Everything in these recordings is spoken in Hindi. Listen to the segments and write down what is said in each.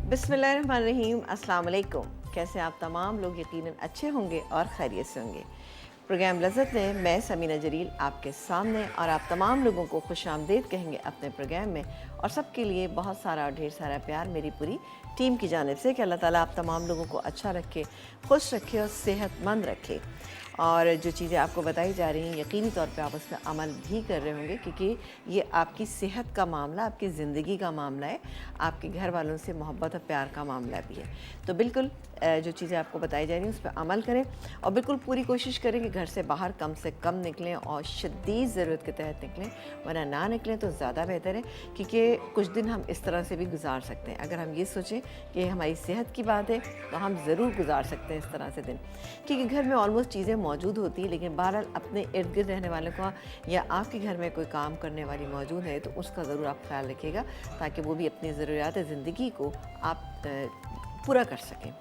बिस्मिल्लाहिर्रहमानिर्रहीम, अस्सलाम वालेकुम। कैसे आप तमाम लोग यकीनन अच्छे होंगे और खैरियत से होंगे। प्रोग्राम लज़्ज़त में मैं समीना जरील आपके सामने और आप तमाम लोगों को खुशामदीद कहेंगे अपने प्रोग्राम में, और सबके लिए बहुत सारा और ढेर सारा प्यार मेरी पूरी टीम की जानिब से कि अल्लाह ताला आप तमाम लोगों को अच्छा रखे, खुश रखे और सेहतमंद रखे। और जो चीज़ें आपको बताई जा रही हैं यकीनी तौर पे आप उस पर अमल भी कर रहे होंगे, क्योंकि ये आपकी सेहत का मामला, आपकी ज़िंदगी का मामला है, आपके घर वालों से मोहब्बत और प्यार का मामला भी है। तो बिल्कुल जो चीज़ें आपको बताई जा रही हैं उस पर अमल करें और बिल्कुल पूरी कोशिश करें कि घर से बाहर कम से कम निकलें और शदीद ज़रूरत के तहत निकलें, वरना ना निकलें तो ज़्यादा बेहतर है, क्योंकि कुछ दिन हम इस तरह से भी गुजार सकते हैं। अगर हम ये सोचें कि हमारी सेहत की बात है तो हम ज़रूर गुजार सकते हैं इस तरह से दिन, क्योंकि घर में ऑलमोस्ट चीज़ें मौजूद होती हैं, लेकिन बहरहाल अपने इर्द गिर्द रहने वालों का या आपके घर में कोई काम करने वाली मौजूद है तो उसका ज़रूर आप ख्याल रखिएगा, ताकि वो भी अपनी ज़रूरियात ज़िंदगी को आप पूरा कर सकें।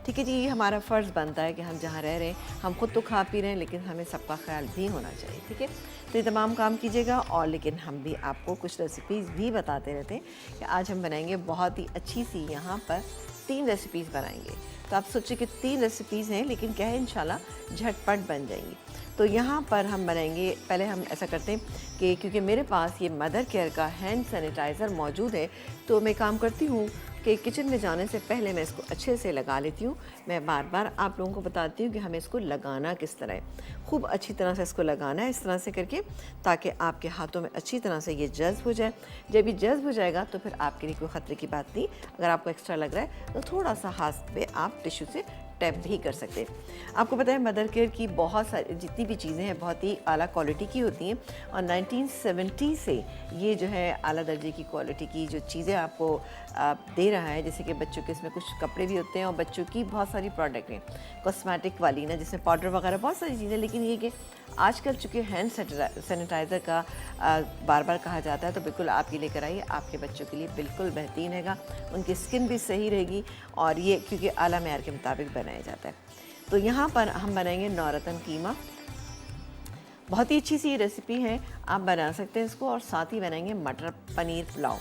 ठीक है जी, ये हमारा फ़र्ज़ बनता है कि हम जहाँ रह रहे हैं हम खुद तो खा पी रहे हैं, लेकिन हमें सबका ख्याल भी होना चाहिए। ठीक है, तो ये तमाम काम कीजिएगा। और लेकिन हम भी आपको कुछ रेसिपीज़ भी बताते रहते हैं कि आज हम बनाएंगे बहुत ही अच्छी सी, यहाँ पर 3 रेसिपीज़ बनाएंगे। तो आप सोचिए कि 3 रेसिपीज़ हैं, लेकिन क्या है, इंशाल्लाह झटपट बन जाएंगी। तो यहाँ पर हम बनाएंगे, पहले हम ऐसा करते हैं कि क्योंकि मेरे पास ये मदर केयर का हैंड सैनिटाइज़र मौजूद है, तो मैं काम करती हूँ कि किचन में जाने से पहले मैं इसको अच्छे से लगा लेती हूँ। मैं बार बार आप लोगों को बताती हूँ कि हमें इसको लगाना किस तरह है। खूब अच्छी तरह से इसको लगाना है, इस तरह से करके, ताकि आपके हाथों में अच्छी तरह से ये जज़्ब हो जाए। जब ये जज़्ब हो जाएगा तो फिर आपके लिए कोई ख़तरे की बात नहीं। अगर आपको एक्स्ट्रा लग रहा है तो थोड़ा सा हाथ पे आप टिश्यू से टैप भी कर सकते हैं। आपको पता है मदर केयर की बहुत सारी जितनी भी चीज़ें हैं बहुत ही आला क्वालिटी की होती हैं, और 1970 से ये जो है आला दर्जे की क्वालिटी की जो चीज़ें आपको दे रहा है। जैसे कि बच्चों के इसमें कुछ कपड़े भी होते हैं और बच्चों की बहुत सारी प्रोडक्ट हैं कॉस्मेटिक वाली ना, जिसमें पाउडर वगैरह बहुत सारी चीज़ें। लेकिन ये कि आजकल चूँकि हैंड सैनिटाइज़र का बार बार कहा जाता है, तो बिल्कुल आप ये लेकर आइए, आपके बच्चों के लिए बिल्कुल बेहतरीन रहेगा। उनकी स्किन भी सही रहेगी, और ये क्योंकि आला मेयार के मुताबिक बनाया जाता है। तो यहाँ पर हम बनाएंगे नौरतन कीमा। बहुत ही अच्छी सी रेसिपी है, आप बना सकते हैं इसको। और साथ ही बनाएंगे मटर पनीर पुलाव।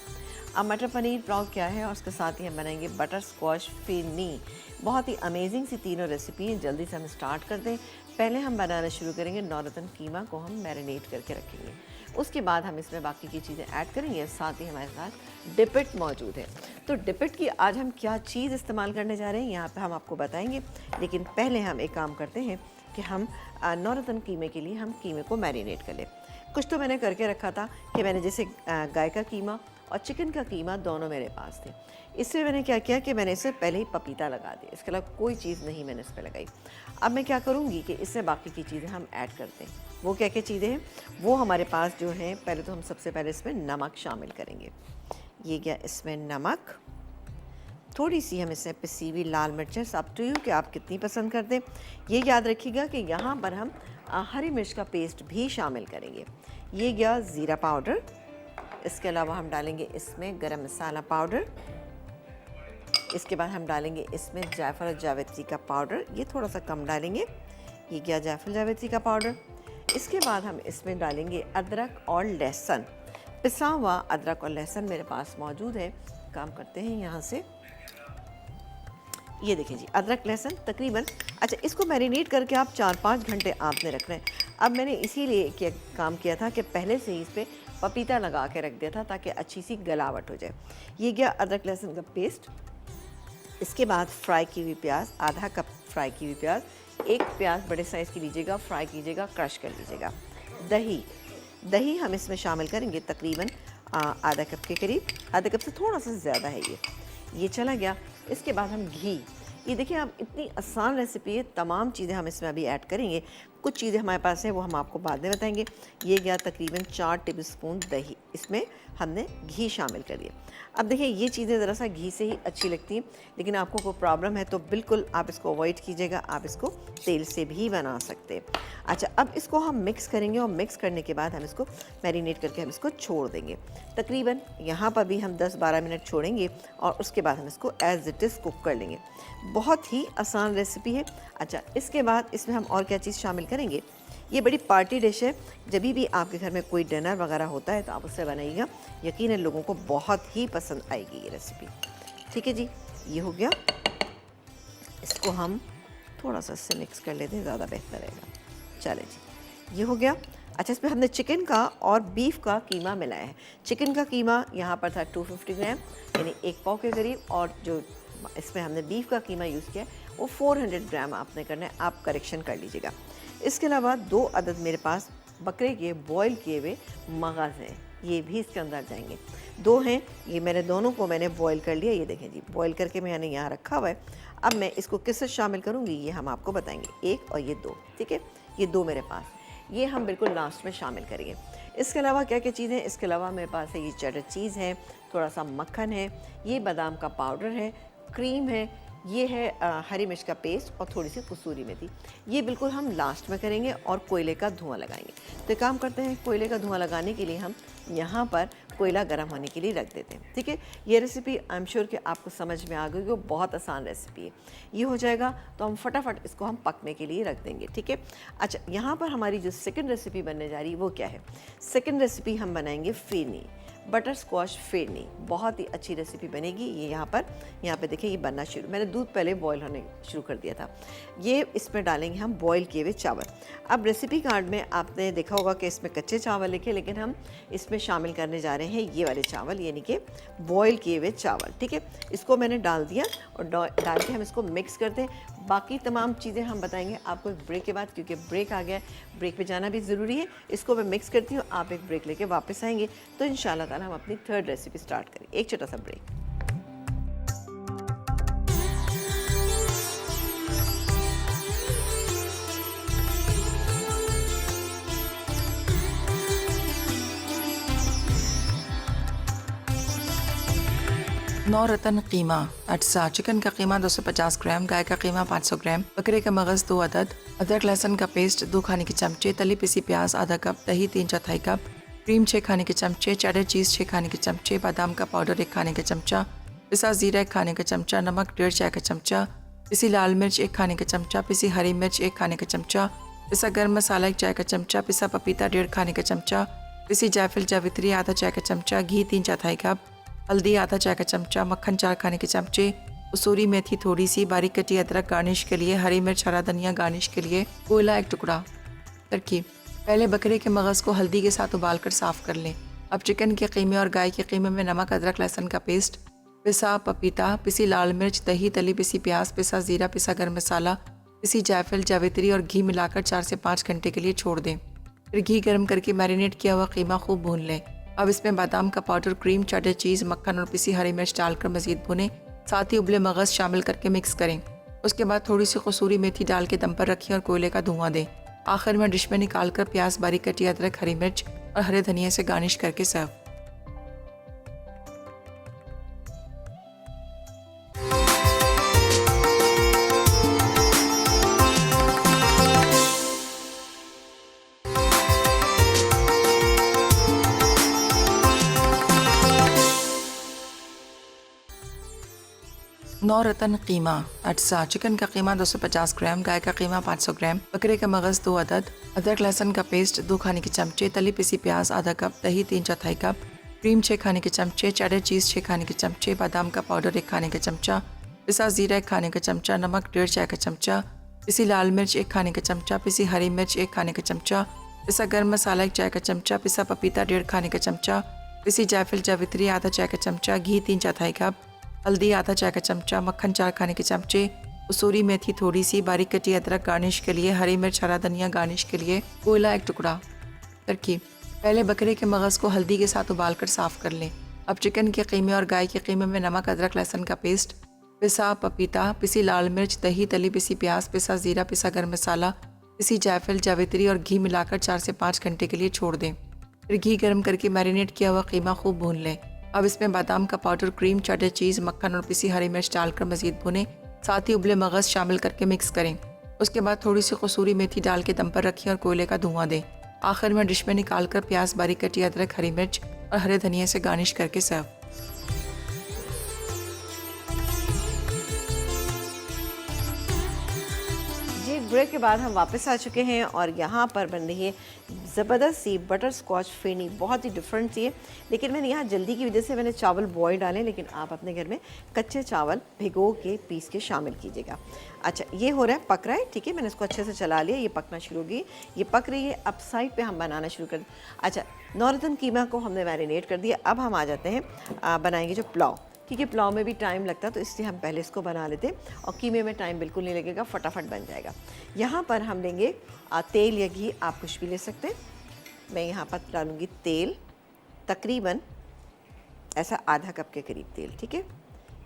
अब मटर पनीर पुलाव क्या है, और उसके साथ ही हम बनाएंगे बटर स्क्वॉश फिरनी। बहुत ही अमेजिंग सी तीनों रेसिपी हैं। जल्दी से हम स्टार्ट कर दें। पहले हम बनाना शुरू करेंगे, नौरतन कीमा को हम मैरिनेट करके रखेंगे। उसके बाद हम इसमें बाकी की चीज़ें ऐड करेंगे। साथ ही हमारे साथ डिपिट मौजूद है। तो डिपिट की आज हम क्या चीज़ इस्तेमाल करने जा रहे हैं यहाँ पे हम आपको बताएंगे, लेकिन पहले हम एक काम करते हैं कि हम नौरतन कीमे के लिए हम कीमे को मैरिनेट कर लें। कुछ तो मैंने करके रखा था कि मैंने जैसे गाय का कीमा और चिकन का कीमा दोनों मेरे पास थे। इससे मैंने क्या किया कि मैंने इससे पहले ही पपीता लगा दिया, इसके अलावा कोई चीज़ नहीं मैंने इस पर लगाई। अब मैं क्या करूँगी कि इससे बाकी की चीज़ें हम ऐड करते हैं। वो क्या क्या चीज़ें हैं वो हमारे पास जो हैं, पहले तो हम सबसे पहले इसमें नमक शामिल करेंगे। ये गया इसमें नमक, थोड़ी सी हम इसमें पिसी हुई लाल मिर्चें, सब टू यू कि आप कितनी पसंद करते हैं। ये याद रखिएगा कि यहाँ पर हम हरी मिर्च का पेस्ट भी शामिल करेंगे। ये गया ज़ीरा पाउडर। इसके अलावा हम डालेंगे इसमें गरम मसाला पाउडर। इसके बाद हम डालेंगे इसमें जायफल और जावित्री का पाउडर, ये थोड़ा सा कम डालेंगे। ये गया जायफल जावित्री का पाउडर। इसके बाद हम इसमें डालेंगे अदरक और लहसुन। पिसा हुआ अदरक और लहसुन मेरे पास मौजूद है। काम करते हैं यहाँ से, ये देखिए जी, अदरक लहसुन तकरीबन, अच्छा इसको मैरिनेट करके आप 4-5 घंटे आपने रखना है। अब मैंने इसीलिए काम किया था कि पहले से ही इस पर पपीता लगा के रख दिया था ताकि अच्छी सी गलावट हो जाए। ये गया अदरक लहसुन का पेस्ट। इसके बाद फ्राई की हुई प्याज, आधा कप फ्राई की हुई प्याज। एक प्याज बड़े साइज़ की लीजिएगा, फ्राई कीजिएगा, क्रश कर लीजिएगा। दही हम इसमें शामिल करेंगे तकरीबन आधा कप के करीब, आधा कप से थोड़ा सा ज़्यादा है ये चला गया। इसके बाद हम घी, ये देखिए आप इतनी आसान रेसिपी है, तमाम चीज़ें हम इसमें अभी ऐड करेंगे। कुछ चीज़ें हमारे पास हैं वो हम आपको बाद में बताएंगे। ये गया तकरीबन 4 टेबलस्पून दही, इसमें हमने घी शामिल कर दिया। अब देखिए ये चीज़ें ज़रा सा घी से ही अच्छी लगती हैं, लेकिन आपको कोई प्रॉब्लम है तो बिल्कुल आप इसको अवॉइड कीजिएगा, आप इसको तेल से भी बना सकते हैं। अच्छा, अब इसको हम मिक्स करेंगे और मिक्स करने के बाद हम इसको मैरिनेट करके हम इसको छोड़ देंगे। तकरीबन यहाँ पर भी हम 10-12 मिनट छोड़ेंगे और उसके बाद हम इसको एज़ इट इज़ कुक कर लेंगे। बहुत ही आसान रेसिपी है। अच्छा, इसके बाद इसमें हम और क्या चीज़ शामिल करेंगे, ये बड़ी पार्टी डिश है। जब भी आपके घर में कोई डिनर वगैरह होता है तो आप उससे बनाइएगा, यकीनन लोगों को बहुत ही पसंद आएगी ये रेसिपी। ठीक है जी, ये हो गया। इसको हम थोड़ा सा इससे मिक्स कर लेते हैं, ज़्यादा बेहतर रहेगा। चले जी, ये हो गया। अच्छा, इसमें हमने चिकन का और बीफ का कीमा मिलाया है। चिकन का कीमा यहाँ पर था 250 ग्राम, यानी 1 पाव के करीब, और जो इसमें हमने बीफ का कीमा यूज़ किया है वो 400 ग्राम आपने करना है, आप करेक्शन कर लीजिएगा। इसके अलावा 2 अदद मेरे पास बकरे के बॉयल किए हुए मगज़ हैं, ये भी इसके अंदर जाएंगे। 2 हैं, ये दोनों को मैंने बॉयल कर लिया। ये देखें जी, बॉयल करके मैंने यहाँ रखा हुआ है। अब मैं इसको किससे शामिल करूँगी ये हम आपको बताएंगे, 1 और ये 2, ठीक है। ये 2 मेरे पास, ये हम बिल्कुल लास्ट में शामिल करेंगे। इसके अलावा क्या क्या चीज़ें, इसके अलावा मेरे पास है ये चेडर चीज़ है, थोड़ा सा मक्खन है, ये बादाम का पाउडर है, क्रीम है, ये है हरी मिर्च का पेस्ट और थोड़ी सी कसूरी मेथी। ये बिल्कुल हम लास्ट में करेंगे और कोयले का धुआं लगाएंगे। तो काम करते हैं, कोयले का धुआं लगाने के लिए हम यहाँ पर कोयला गर्म होने के लिए रख देते हैं, ठीक है। ये रेसिपी आई एम श्योर कि आपको समझ में आ गई, वो बहुत आसान रेसिपी है। ये हो जाएगा तो हम फटाफट इसको हम पकने के लिए रख देंगे, ठीक है। अच्छा, यहाँ पर हमारी जो सेकंड रेसिपी बनने जा रही है वो क्या है? सेकंड रेसिपी हम बनाएंगे फेनी, बटर स्क्वाश फेनी। बहुत ही अच्छी रेसिपी बनेगी। ये यहाँ पे देखिए, ये बनना शुरू, मैंने दूध पहले बॉयल होने शुरू कर दिया था। ये इसमें डालेंगे हम बॉयल किए हुए चावल। अब रेसिपी कार्ड में आपने देखा होगा कि इसमें कच्चे चावल लिखे, लेकिन हम इसमें शामिल करने जा रहे हैं ये वाले चावल, यानी कि बॉयल किए हुए चावल, ठीक है। इसको मैंने डाल दिया और डाल के हम इसको मिक्स करते हैं। बाकी तमाम चीज़ें हम बताएंगे आपको एक ब्रेक के बाद, क्योंकि ब्रेक आ गया है, ब्रेक पे जाना भी ज़रूरी है। इसको मैं मिक्स करती हूँ, आप एक ब्रेक लेके वापस आएंगे तो इंशाल्लाह ताला हम अपनी थर्ड रेसिपी स्टार्ट करें। एक छोटा सा ब्रेक। नौरतन कीमा अज्जा। चिकन का कीमा 250 ग्राम, गाय का कीमा 500 ग्राम, बकरे का मगज़ 2 अदद, अदरक लहसुन का पेस्ट 2 खाने के चमचे, तली पिसी प्याज आधा कप, दही 3/4 कप, क्रीम 6 खाने के चमचे, चेडर चीज़ 6 खाने के चमचे, बादाम का पाउडर 1 खाने का चमचा, पिसा ज़ीरा 1 खाने का चमचा, नमक 1.5 चाय का चमचा, पिसी लाल मिर्च 1 खाने का चमचा, पिसी हरी मिर्च 1 खाने का चमचा, पिसा गर्म मसाला 1 चाय का चमचा, पिसा पपीता 1.5 खाने का चमचा, पिसी जायफल जावित्री आधा चाय का चमचा, घी 3/4 कप, हल्दी आधा चाय का चमचा, मक्खन 4 खाने के चमचे, कसूरी मेथी थोड़ी सी, बारीक कटी अदरक गार्निश के लिए, हरी मिर्च हरा धनिया गार्निश के लिए, कोयला 1 टुकड़ा। तरकीब: पहले बकरे के मगज़ को हल्दी के साथ उबालकर साफ़ कर लें। अब चिकन के कीमे और गाय के कीमे में नमक अदरक लहसुन का पेस्ट, पिसा पपीता, पिसी लाल मिर्च, दही, तली पिसी प्याज, पिसा ज़ीरा, पिसा गर्म मसाला, पिसी जायफल जावित्री और घी मिलाकर 4 से 5 घंटे के लिए छोड़ दें। फिर घी गर्म करके मैरिनेट किया हुआ कीमा खूब भून लें। अब इसमें बादाम का पाउडर, क्रीम, चेडर चीज़, मक्खन और पिसी हरी मिर्च डालकर मज़ीद भुनें। साथ ही उबले मगज़ शामिल करके मिक्स करें। उसके बाद थोड़ी सी कसूरी मेथी डाल के दम पर रखें और कोयले का धुआं दें। आखिर में डिश में निकाल कर प्याज, बारीक कटी अदरक, हरी मिर्च और हरे धनिया से गार्निश करके सर्व। नौरतन कीमा अज्जा। चिकन का कीमा 250 ग्राम, गाय का कीमा 500 ग्राम, बकरे का मगज़ 2 अदद, अदरक लहसुन का पेस्ट 2 खाने के चमचे, तली पिसी प्याज आधा कप, दही 3/4 कप, क्रीम 6 खाने के चमचे, चेडर चीज़ 6 खाने के चमचे, बादाम का पाउडर 1 खाने का चमचा, पिसा ज़ीरा 1 खाने का चमचा, नमक 1.5 चाय का चमचा, पिसी लाल मिर्च 1 खाने का चमचा, पिसी हरी मिर्च 1 खाने का चमचा, पिसा गर्म मसाला 1 चाय का चमचा, पिसा पपीता 1.5 खाने का चमचा, पिसी जायफल जावित्री आधा चाय का चमचा, घी 3/4 कप, हल्दी आधा चाय का चमचा, मक्खन 4 खाने के चमचे, कसूरी मेथी थोड़ी सी, बारीक कटी अदरक गार्निश के लिए, हरी मिर्च हरा धनिया गार्निश के लिए, कोयला 1 टुकड़ा। तरकीब: पहले बकरे के मगज़ को हल्दी के साथ उबालकर साफ़ कर लें। अब चिकन के कीमे और गाय के कीमे में नमक अदरक लहसुन का पेस्ट, पिसा पपीता, पिसी लाल मिर्च, दही, तली पिसी प्याज, पिसा ज़ीरा, पिसा गर्म मसाला, पिसी जायफल जावित्री और घी मिलाकर 4 से 5 घंटे के लिए छोड़ दें। फिर घी गर्म करके मैरिनेट किया हुआ कीमा खूब भून लें। अब इसमें बादाम का पाउडर, क्रीम, चेडर चीज़, मक्खन और पिसी हरी मिर्च डालकर मज़ीद भुनें। साथ ही उबले मगज़ शामिल करके मिक्स करें। उसके बाद थोड़ी सी कसूरी मेथी डाल के दम पर रखें और कोयले का धुआं दें। आखिर में डिश में निकाल कर प्याज, बारीक कटी अदरक, हरी मिर्च और हरे धनिया से गार्निश करके सर्व। जी जी, ब्रेक के बाद हम वापस आ चुके हैं और यहाँ पर बन रही है ज़बरदस्त सी बटर स्कॉच फेनी, बहुत ही डिफरेंट सी है। लेकिन मैंने यहाँ जल्दी की वजह से मैंने चावल बॉयल डाले, लेकिन आप अपने घर में कच्चे चावल भिगो के पीस के शामिल कीजिएगा। अच्छा, ये हो रहा है, पक रहा है, ठीक है, मैंने इसको अच्छे से चला लिया, ये पकना शुरू हो गई, ये पक रही है। अब साइड पे हम बनाना शुरू कर। अच्छा, नौरतन कीमा को हमने मैरिनेट कर दिया। अब हम आ जाते हैं बनाएंगे जो पुलाव, क्योंकि पुलाव में भी टाइम लगता है, तो इसलिए हम पहले इसको बना लेते हैं और कीमे में टाइम बिल्कुल नहीं लगेगा, फटाफट बन जाएगा। यहाँ पर हम लेंगे तेल या घी, आप कुछ भी ले सकते हैं। मैं यहाँ पर डालूँगी तेल, तकरीबन ऐसा आधा कप के करीब तेल, ठीक है।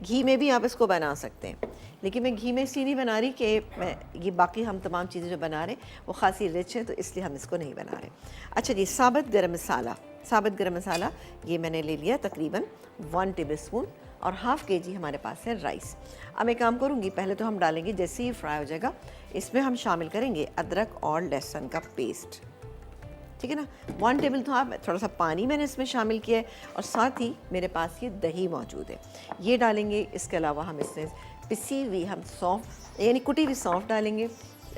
घी में भी आप इसको बना सकते हैं, लेकिन मैं घी में इसलिए नहीं बना रही कि मैं ये बाकी हम तमाम चीज़ें जो बना रहे हैं वो खासी रिच है, तो इसलिए हम इसको नहीं बना रहे। अच्छा जी, साबुत गरम मसाला ये मैंने ले लिया तकरीबन 1 टेबल स्पून, और हाफ़ केजी हमारे पास है राइस। अब मैं काम करूँगी, पहले तो हम डालेंगे, जैसे ही फ्राई हो जाएगा इसमें हम शामिल करेंगे अदरक और लहसुन का पेस्ट, ठीक है ना। 1 टेबल तो आप थोड़ा सा पानी मैंने इसमें शामिल किया है, और साथ ही मेरे पास ये दही मौजूद है, ये डालेंगे। इसके अलावा हम इसमें पिसी हुई हम सौंफ यानी कुटी हुई सौंफ डालेंगे,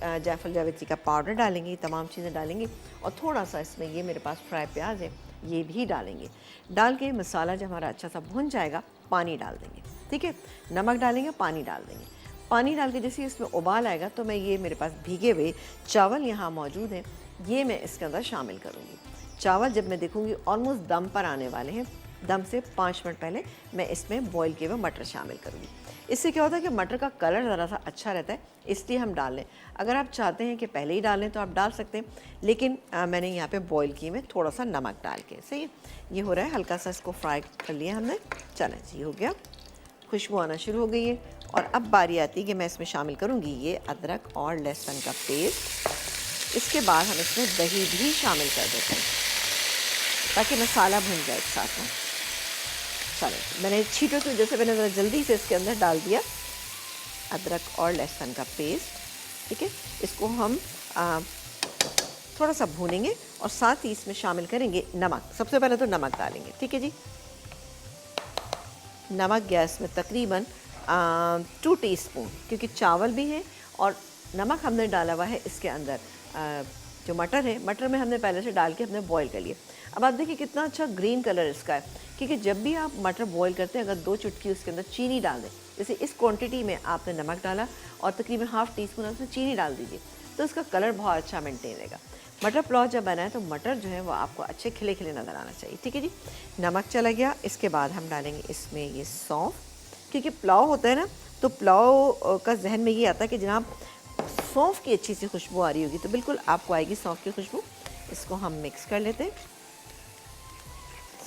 जायफल जावित्री का पाउडर डालेंगे, तमाम चीज़ें डालेंगे, और थोड़ा सा इसमें ये मेरे पास फ्राई प्याज है, ये भी डालेंगे। डाल के मसाला जब हमारा अच्छा सा भुन जाएगा, पानी डाल देंगे, ठीक है। नमक डालेंगे, पानी डाल देंगे। पानी डाल के जैसे इसमें उबाल आएगा, तो मैं ये मेरे पास भीगे हुए चावल यहाँ मौजूद हैं, ये मैं इसके अंदर शामिल करूँगी। चावल जब मैं देखूँगी ऑलमोस्ट दम पर आने वाले हैं, दम से 5 मिनट पहले मैं इसमें बॉईल किए हुए मटर शामिल करूँगी। इससे क्या होता है कि मटर का कलर ज़रा सा अच्छा रहता है, इसलिए हम डाल लें। अगर आप चाहते हैं कि पहले ही डालें तो आप डाल सकते हैं, लेकिन मैंने यहाँ पे बॉईल किए में थोड़ा सा नमक डाल के, सही है। ये हो रहा है, हल्का सा इसको फ्राई कर लिया हमने। चलें जी, हो गया, खुशबू आना शुरू हो गई है। और अब बारी आती है कि मैं इसमें शामिल करूँगी ये अदरक और लहसुन का पेस्ट। इसके बाद हम इसमें दही भी शामिल कर देते हैं, ताकि मसाला भुन जाए एक साथ में। चलो, मैंने छींटों की वजह से मैंने ज़रा जल्दी से इसके अंदर डाल दिया अदरक और लहसुन का पेस्ट, ठीक है। इसको हम थोड़ा सा भूनेंगे, और साथ ही इसमें शामिल करेंगे नमक। सबसे पहले तो नमक डालेंगे, ठीक है जी। नमक गैस में तकरीबन 2 टीस्पून, क्योंकि चावल भी हैं और नमक हमने डाला हुआ है इसके अंदर। जो मटर है, मटर में हमने पहले से डाल के हमने बॉईल कर लिया। अब आप देखिए कितना अच्छा ग्रीन कलर इसका है, क्योंकि जब भी आप मटर बॉईल करते हैं, अगर 2 चुटकी उसके अंदर चीनी डाल दें, जैसे इस क्वांटिटी में आपने नमक डाला और तकरीबन ½ टीस्पून उसमें चीनी डाल दीजिए, तो इसका कलर बहुत अच्छा मेंटेन रहेगा। मटर पुलाव जब बनाए तो मटर जो है वो आपको अच्छे खिले खिले नज़र आना चाहिए, ठीक है जी। नमक चला गया। इसके बाद हम डालेंगे इसमें ये सौंफ, क्योंकि पुलाव होता है ना, तो पुलाव का जहन में ये आता है कि जनाब सौंफ की अच्छी सी खुशबू आ रही होगी, तो बिल्कुल आपको आएगी सौंफ की खुशबू। इसको हम मिक्स कर लेते हैं,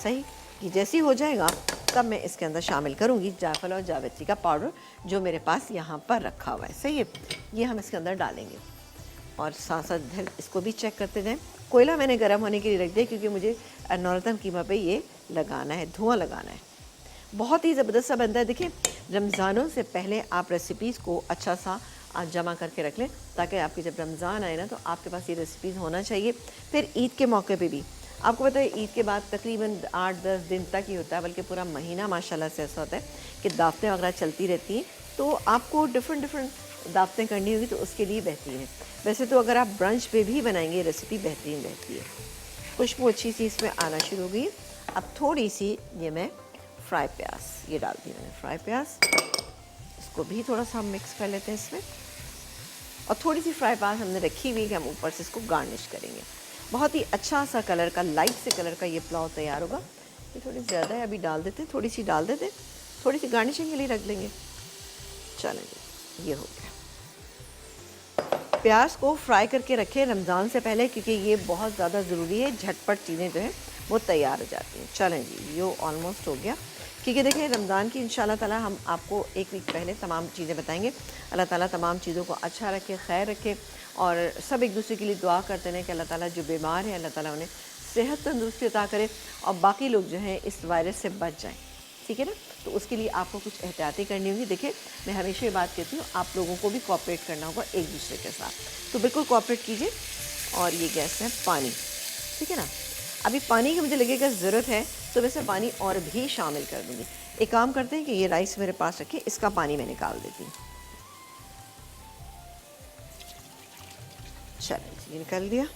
सही। कि जैसी हो जाएगा तब मैं इसके अंदर शामिल करूँगी जायफल और जावित्री का पाउडर, जो मेरे पास यहाँ पर रखा हुआ है, सही है। ये हम इसके अंदर डालेंगे, और साथ साथ इसको भी चेक करते जाएं। कोयला मैंने गर्म होने के लिए रख दिया, क्योंकि मुझे नौरतन कीमा पे ये लगाना है, धुआं लगाना है। बहुत ही ज़बरदस्त सा बनता है। देखिए, रमज़ानों से पहले आप रेसिपीज़ को अच्छा सा जमा करके रख लें, ताकि आपके जब रमज़ान आए ना, तो आपके पास ये रेसिपीज़ होना चाहिए। फिर ईद के मौके पे भी, आपको पता है ईद के बाद तकरीबन 8-10 दिन तक ही होता है, बल्कि पूरा महीना माशाल्लाह से ऐसा होता है कि दावतें वगैरह चलती रहती हैं, तो आपको डिफरेंट दावतें करनी होगी, तो उसके लिए बेहतरीन है। वैसे तो अगर आप ब्रंच पे भी बनाएंगे, रेसिपी बेहतरीन रहती है। खुशबू अच्छी सी इसमें आना शुरू हो गई। अब थोड़ी सी ये मैं फ्राई प्याज ये डाल दी मैंने, फ्राई प्याज, इसको भी थोड़ा सा हम मिक्स कर लेते हैं इसमें। और थोड़ी सी फ्राई प्याज हमने रखी हुई कि हम ऊपर से इसको गार्निश करेंगे। बहुत ही अच्छा सा कलर का, लाइट से कलर का ये पुलाव तैयार होगा। ये थोड़ी ज़्यादा है, अभी डाल देते, थोड़ी सी डाल देते, थोड़ी सी गार्निशिंग के लिए रख लेंगे। चलें, ये हो गया। प्याज को फ्राई करके रखें रमज़ान से पहले, क्योंकि ये बहुत ज़्यादा ज़रूरी है, झटपट चीज़ें जो हैं वो तैयार हो जाती हैं। चलें जी, ये ऑलमोस्ट हो गया, क्योंकि देखिए रमज़ान की इंशाल्लाह ताला हम आपको 1 वीक पहले तमाम चीज़ें बताएंगे। अल्लाह ताला तमाम चीज़ों को अच्छा रखे, खैर रखे, और सब एक दूसरे के लिए दुआ करते हैं कि अल्लाह ताला जो बीमार है, अल्लाह ताला उन्हें सेहत तंदुरुस्ती अता करे, और बाकी लोग जो हैं इस वायरस से बच जाएँ, ठीक है ना। तो उसके लिए आपको कुछ एहतियाती करनी होगी। देखिए, मैं हमेशा ये बात कहती हूँ, आप लोगों को भी कोऑपरेट करना होगा एक दूसरे के साथ, तो बिल्कुल कोऑपरेट कीजिए। और ये गैस है पानी, ठीक है ना। अभी पानी की मुझे लगेगा ज़रूरत है, तो वैसे पानी और भी शामिल कर दूँगी। एक काम करते हैं कि ये राइस मेरे पास रखिए, इसका पानी मैं निकाल देती हूँ। चलिए जी, निकल दिया।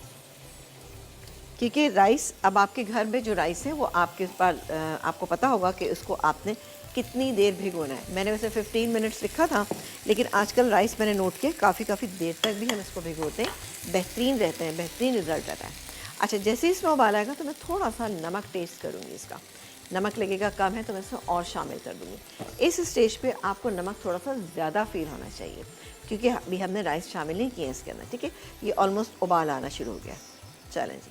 क्योंकि राइस, अब आपके घर में जो राइस है वो आपके पास आपको पता होगा कि उसको आपने कितनी देर भिगोना है। मैंने वैसे 15 मिनट्स लिखा था, लेकिन आजकल राइस मैंने नोट किया काफ़ी देर तक भी हम इसको भिगोते हैं, बेहतरीन रहते हैं, बेहतरीन रिज़ल्ट आता है। अच्छा, जैसे ही इसमें उबाल आएगा तो मैं थोड़ा सा नमक टेस्ट करूँगी। इसका नमक लगेगा कम है तो मैं इसमें और शामिल कर दूँगी। इस स्टेज पे आपको नमक थोड़ा सा ज़्यादा फील होना चाहिए, क्योंकि अभी हमने राइस शामिल नहीं किए हैं इसके अंदर। ठीक है, ये ऑलमोस्ट उबाल आना शुरू हो गया। चलें जी,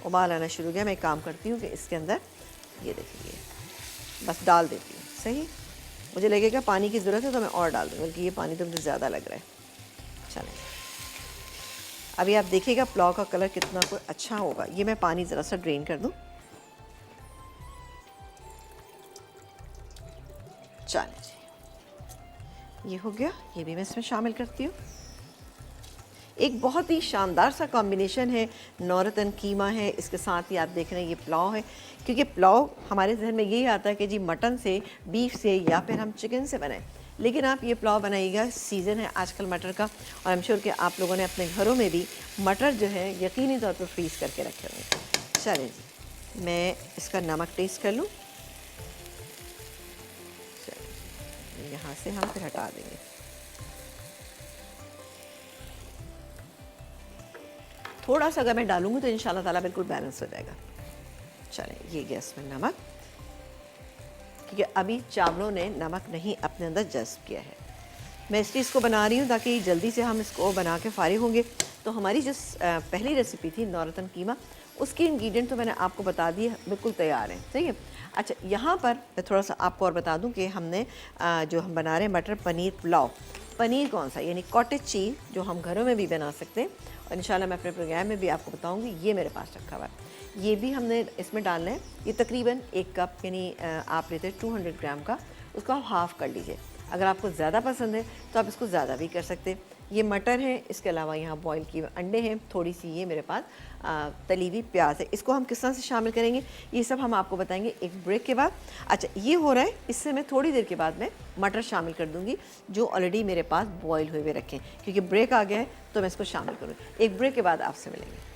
उबाल आना शुरू हो गया। मैं एक काम करती हूँ कि इसके अंदर ये देखिए बस डाल देती हूँ। सही, मुझे लगेगा पानी की ज़रूरत है तो मैं और डाल दूँगी, बल्कि ये पानी तो मुझे ज़्यादा लग रहा है। चलें, अभी आप देखिएगा पुलाव का कलर कितना कोई अच्छा होगा। ये मैं पानी ज़रा सा ड्रेन कर दूँ। चलें जी, ये हो गया। ये भी मैं इसमें शामिल करती हूँ। एक बहुत ही शानदार सा कॉम्बिनेशन है, नौरतन कीमा है, इसके साथ ही आप देख रहे हैं ये पुलाव है। क्योंकि पुलाव हमारे जहन में यही आता है कि जी मटन से, बीफ से या फिर हम चिकन से बनाएं, लेकिन आप ये पुलाव बनाइएगा। सीज़न है आजकल मटर का, और आई एम श्योर कि आप लोगों ने अपने घरों में भी मटर जो है यकीनी तौर पर फ्रीज़ करके रखे होंगे। चलें जी, मैं इसका नमक टेस्ट कर लूँ। यहाँ से हम फिर हटा देंगे। थोड़ा सा अगर मैं डालूंगी तो इंशाल्लाह ताला बिल्कुल बैलेंस हो जाएगा। चलें, ये गया इसमें नमक, क्योंकि अभी चावलों ने नमक नहीं अपने अंदर जज्ब किया है। मैं इस चीज़ को बना रही हूँ ताकि जल्दी से हम इसको बना के फारिग होंगे। तो हमारी जो पहली रेसिपी थी नौरतन कीमा, उसकी इंग्रेडिएंट तो मैंने आपको बता दिए, बिल्कुल तैयार हैं। सही है। अच्छा, यहाँ पर मैं थोड़ा सा आपको और बता दूँ कि हमने जो हम बना रहे हैं मटर पनीर पुलाव, पनीर कौन सा, यानी कॉटेज चीज़ जो हम घरों में भी बना सकते हैं, और इंशाल्लाह मैं अपने प्रोग्राम में भी आपको बताऊंगी। ये मेरे पास रखा हुआ है, ये भी हमने इसमें डालना है। ये तकरीबन 1 कप, यानी आप लेते हैं 200 ग्राम का, उसको आप हाफ़ कर लीजिए। अगर आपको ज़्यादा पसंद है तो आप इसको ज़्यादा भी कर सकते हैं। ये मटर है, इसके अलावा यहाँ बॉईल किए अंडे हैं, थोड़ी सी ये मेरे पास तली हुई प्याज है। इसको हम किस तरह से शामिल करेंगे ये सब हम आपको बताएंगे एक ब्रेक के बाद। अच्छा, ये हो रहा है, इससे मैं थोड़ी देर के बाद मैं मटर शामिल कर दूंगी जो ऑलरेडी मेरे पास बॉईल हुए रखें, क्योंकि ब्रेक आ गया है तो मैं इसको शामिल करूँगी। एक ब्रेक के बाद आपसे मिलेंगे।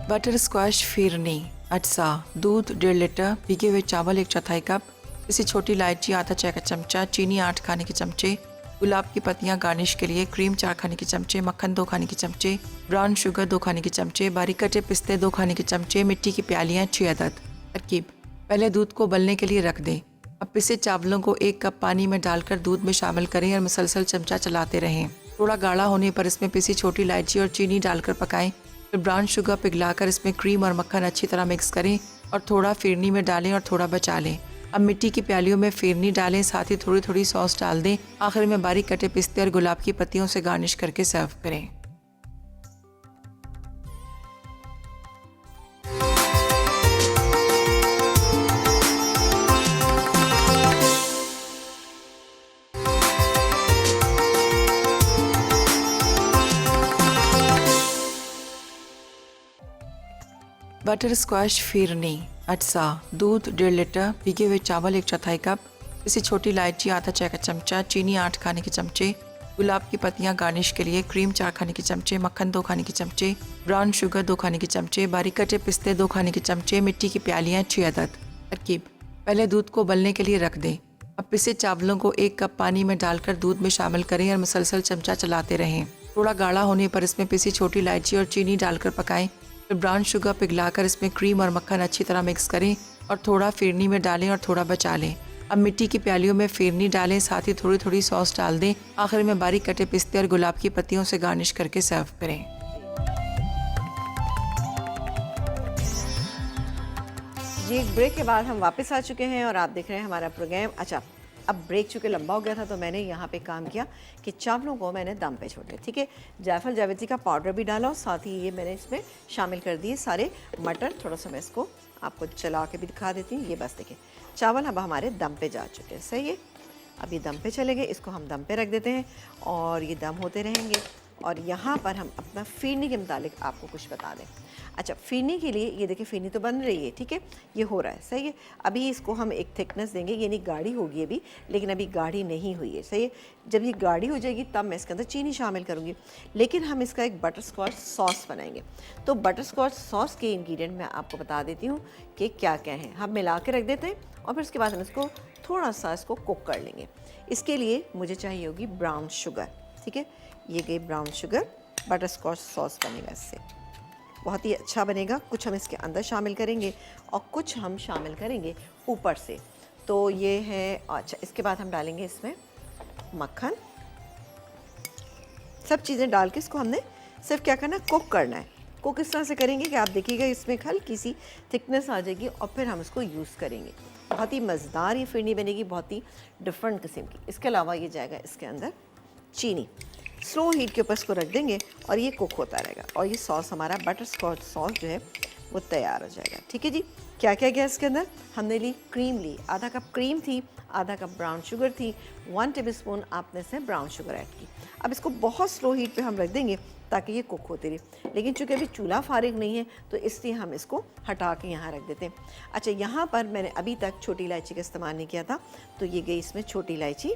बटर स्क्वैश फिरनी, अटसा, दूध 1.5 लीटर, भीगे हुए चावल 1/4 कप, इसी छोटी इलायची आधा चाय का चमचा, चीनी 8 खाने के चमचे, गुलाब की पत्तियां गार्निश के लिए, क्रीम 4 खाने के चमचे, मक्खन 2 खाने के चमचे, ब्राउन शुगर 2 खाने के चमचे, बारीक कटे पिस्ते 2 खाने के चमचे, मिट्टी की प्यालियाँ 6 अदद। तरकीब: पहले दूध को उबलने के लिए रख दें। अब पिसे चावलों को 1 कप पानी में डालकर दूध में शामिल करें और मुसलसल चमचा चलाते रहें। थोड़ा गाढ़ा होने पर इसमें पिसी छोटी इलायची और चीनी डालकर पकाएं। फिर ब्राउन शुगर पिघलाकर इसमें क्रीम और मक्खन अच्छी तरह मिक्स करें और थोड़ा फिरनी में डालें और थोड़ा बचा लें। अब मिट्टी की प्यालियों में फिरनी डालें, साथ ही थोड़ी थोड़ी सॉस डाल दें। आखिर में बारीक कटे पिस्ते और गुलाब की पत्तियों से गार्निश करके सर्व करें। बटर स्क्वैश फिरनी, अटसा, दूध 1.5 लीटर, भीगे हुए चावल 1/4 कप, इसी छोटी इलायची आधा चाय का चमचा, चीनी 8 खाने के चमचे, गुलाब की पत्तियां गार्निश के लिए, क्रीम 4 खाने के चमचे, मक्खन 2 खाने के चमचे, ब्राउन शुगर 2 खाने के चमचे, बारीक कटे पिस्ते 2 खाने के चमचे, मिट्टी की प्यालियाँ 6 अदद। तरकीब: पहले दूध को उबलने के लिए रख दें। अब पिसे चावलों को 1 कप पानी में डालकर दूध में शामिल करें और मुसलसल चमचा चलाते रहें। थोड़ा गाढ़ा होने पर इसमें पिसी छोटी इलायची और चीनी डालकर पकाएं। फिर ब्राउन शुगर पिघलाकर इसमें क्रीम और मक्खन अच्छी तरह मिक्स करें और थोड़ा फिरनी में डालें और थोड़ा बचा लें। अब मिट्टी की प्यालियों में फिरनी डालें, साथ ही थोड़ी थोड़ी सॉस डाल दें। आखिर में बारीक कटे पिस्ते और गुलाब की पत्तियों से गार्निश करके सर्व करें। जी, एक ब्रेक के बाद हम वापस आ चुके हैं और आप देख रहे हैं हमारा प्रोग्राम। अच्छा, अब ब्रेक चूँकि लंबा हो गया था तो मैंने यहाँ पे काम किया कि चावलों को मैंने दम पे छोड़ दिया। ठीक है, जायफल जावित्री का पाउडर भी डाला और साथ ही ये मैंने इसमें शामिल कर दिए सारे मटर। थोड़ा सा मैं इसको आपको चला के भी दिखा देती हूँ। ये बस देखिए, चावल अब हमारे दम पे जा चुके हैं। सही है, अब ये दम पे चले गए, इसको हम दम पे रख देते हैं और ये दम होते रहेंगे। और यहाँ पर हम अपना फिरनी के मुतालिक आपको कुछ बता दें। अच्छा, फिरनी के लिए ये देखिए फिरनी तो बन रही है, ठीक है, ये हो रहा है, सही है। अभी इसको हम एक थिकनेस देंगे, ये नहीं गाढ़ी होगी अभी, लेकिन अभी गाढ़ी नहीं हुई है, सही है। जब ये गाढ़ी हो जाएगी तब मैं इसके अंदर चीनी शामिल करूँगी, लेकिन हम इसका एक बटर स्कॉच सॉस बनाएंगे। तो बटर स्कॉच सॉस के इंग्रेडिएंट मैं आपको बता देती हूँ कि क्या क्या है। हम मिला के रख देते हैं और फिर उसके बाद हम इसको थोड़ा सा इसको कुक कर लेंगे। इसके लिए मुझे चाहिए होगी ब्राउन शुगर, ठीक है, ये गई brown sugar. Butterscotch sauce बनेगा इससे, बहुत ही अच्छा बनेगा। कुछ हम इसके अंदर शामिल करेंगे और कुछ हम शामिल करेंगे ऊपर से। तो ये है, अच्छा इसके बाद हम डालेंगे इसमें मक्खन। सब चीज़ें डाल के इसको हमने सिर्फ क्या करना है, कुक करना है। कुक इस तरह से करेंगे कि आप देखिएगा इसमें हल्की सी थिकनेस आ जाएगी और फिर हम इसको यूज़ करेंगे। बहुत ही मज़ेदार ये फिरनी बनेगी, बहुत ही डिफरेंट किस्म की। इसके अलावा ये जाएगा इसके अंदर चीनी। स्लो हीट के ऊपर इसको रख देंगे और ये कुक होता रहेगा और ये सॉस हमारा बटर स्कॉच सॉस जो है वो तैयार हो जाएगा, ठीक है जी। क्या क्या गया इसके अंदर, हमने ली क्रीम, ली आधा कप क्रीम थी, आधा कप ब्राउन शुगर थी, 1 टेबलस्पून आपने से ब्राउन शुगर ऐड की। अब इसको बहुत स्लो हीट पे हम रख देंगे ताकि ये कुक होती रहे, लेकिन चूँकि अभी चूल्हा फारिग नहीं है तो इसलिए हम इसको हटा के यहाँ रख देते हैं। अच्छा, यहाँ पर मैंने अभी तक छोटी इलायची का इस्तेमाल नहीं किया था, तो ये गई इसमें छोटी इलायची,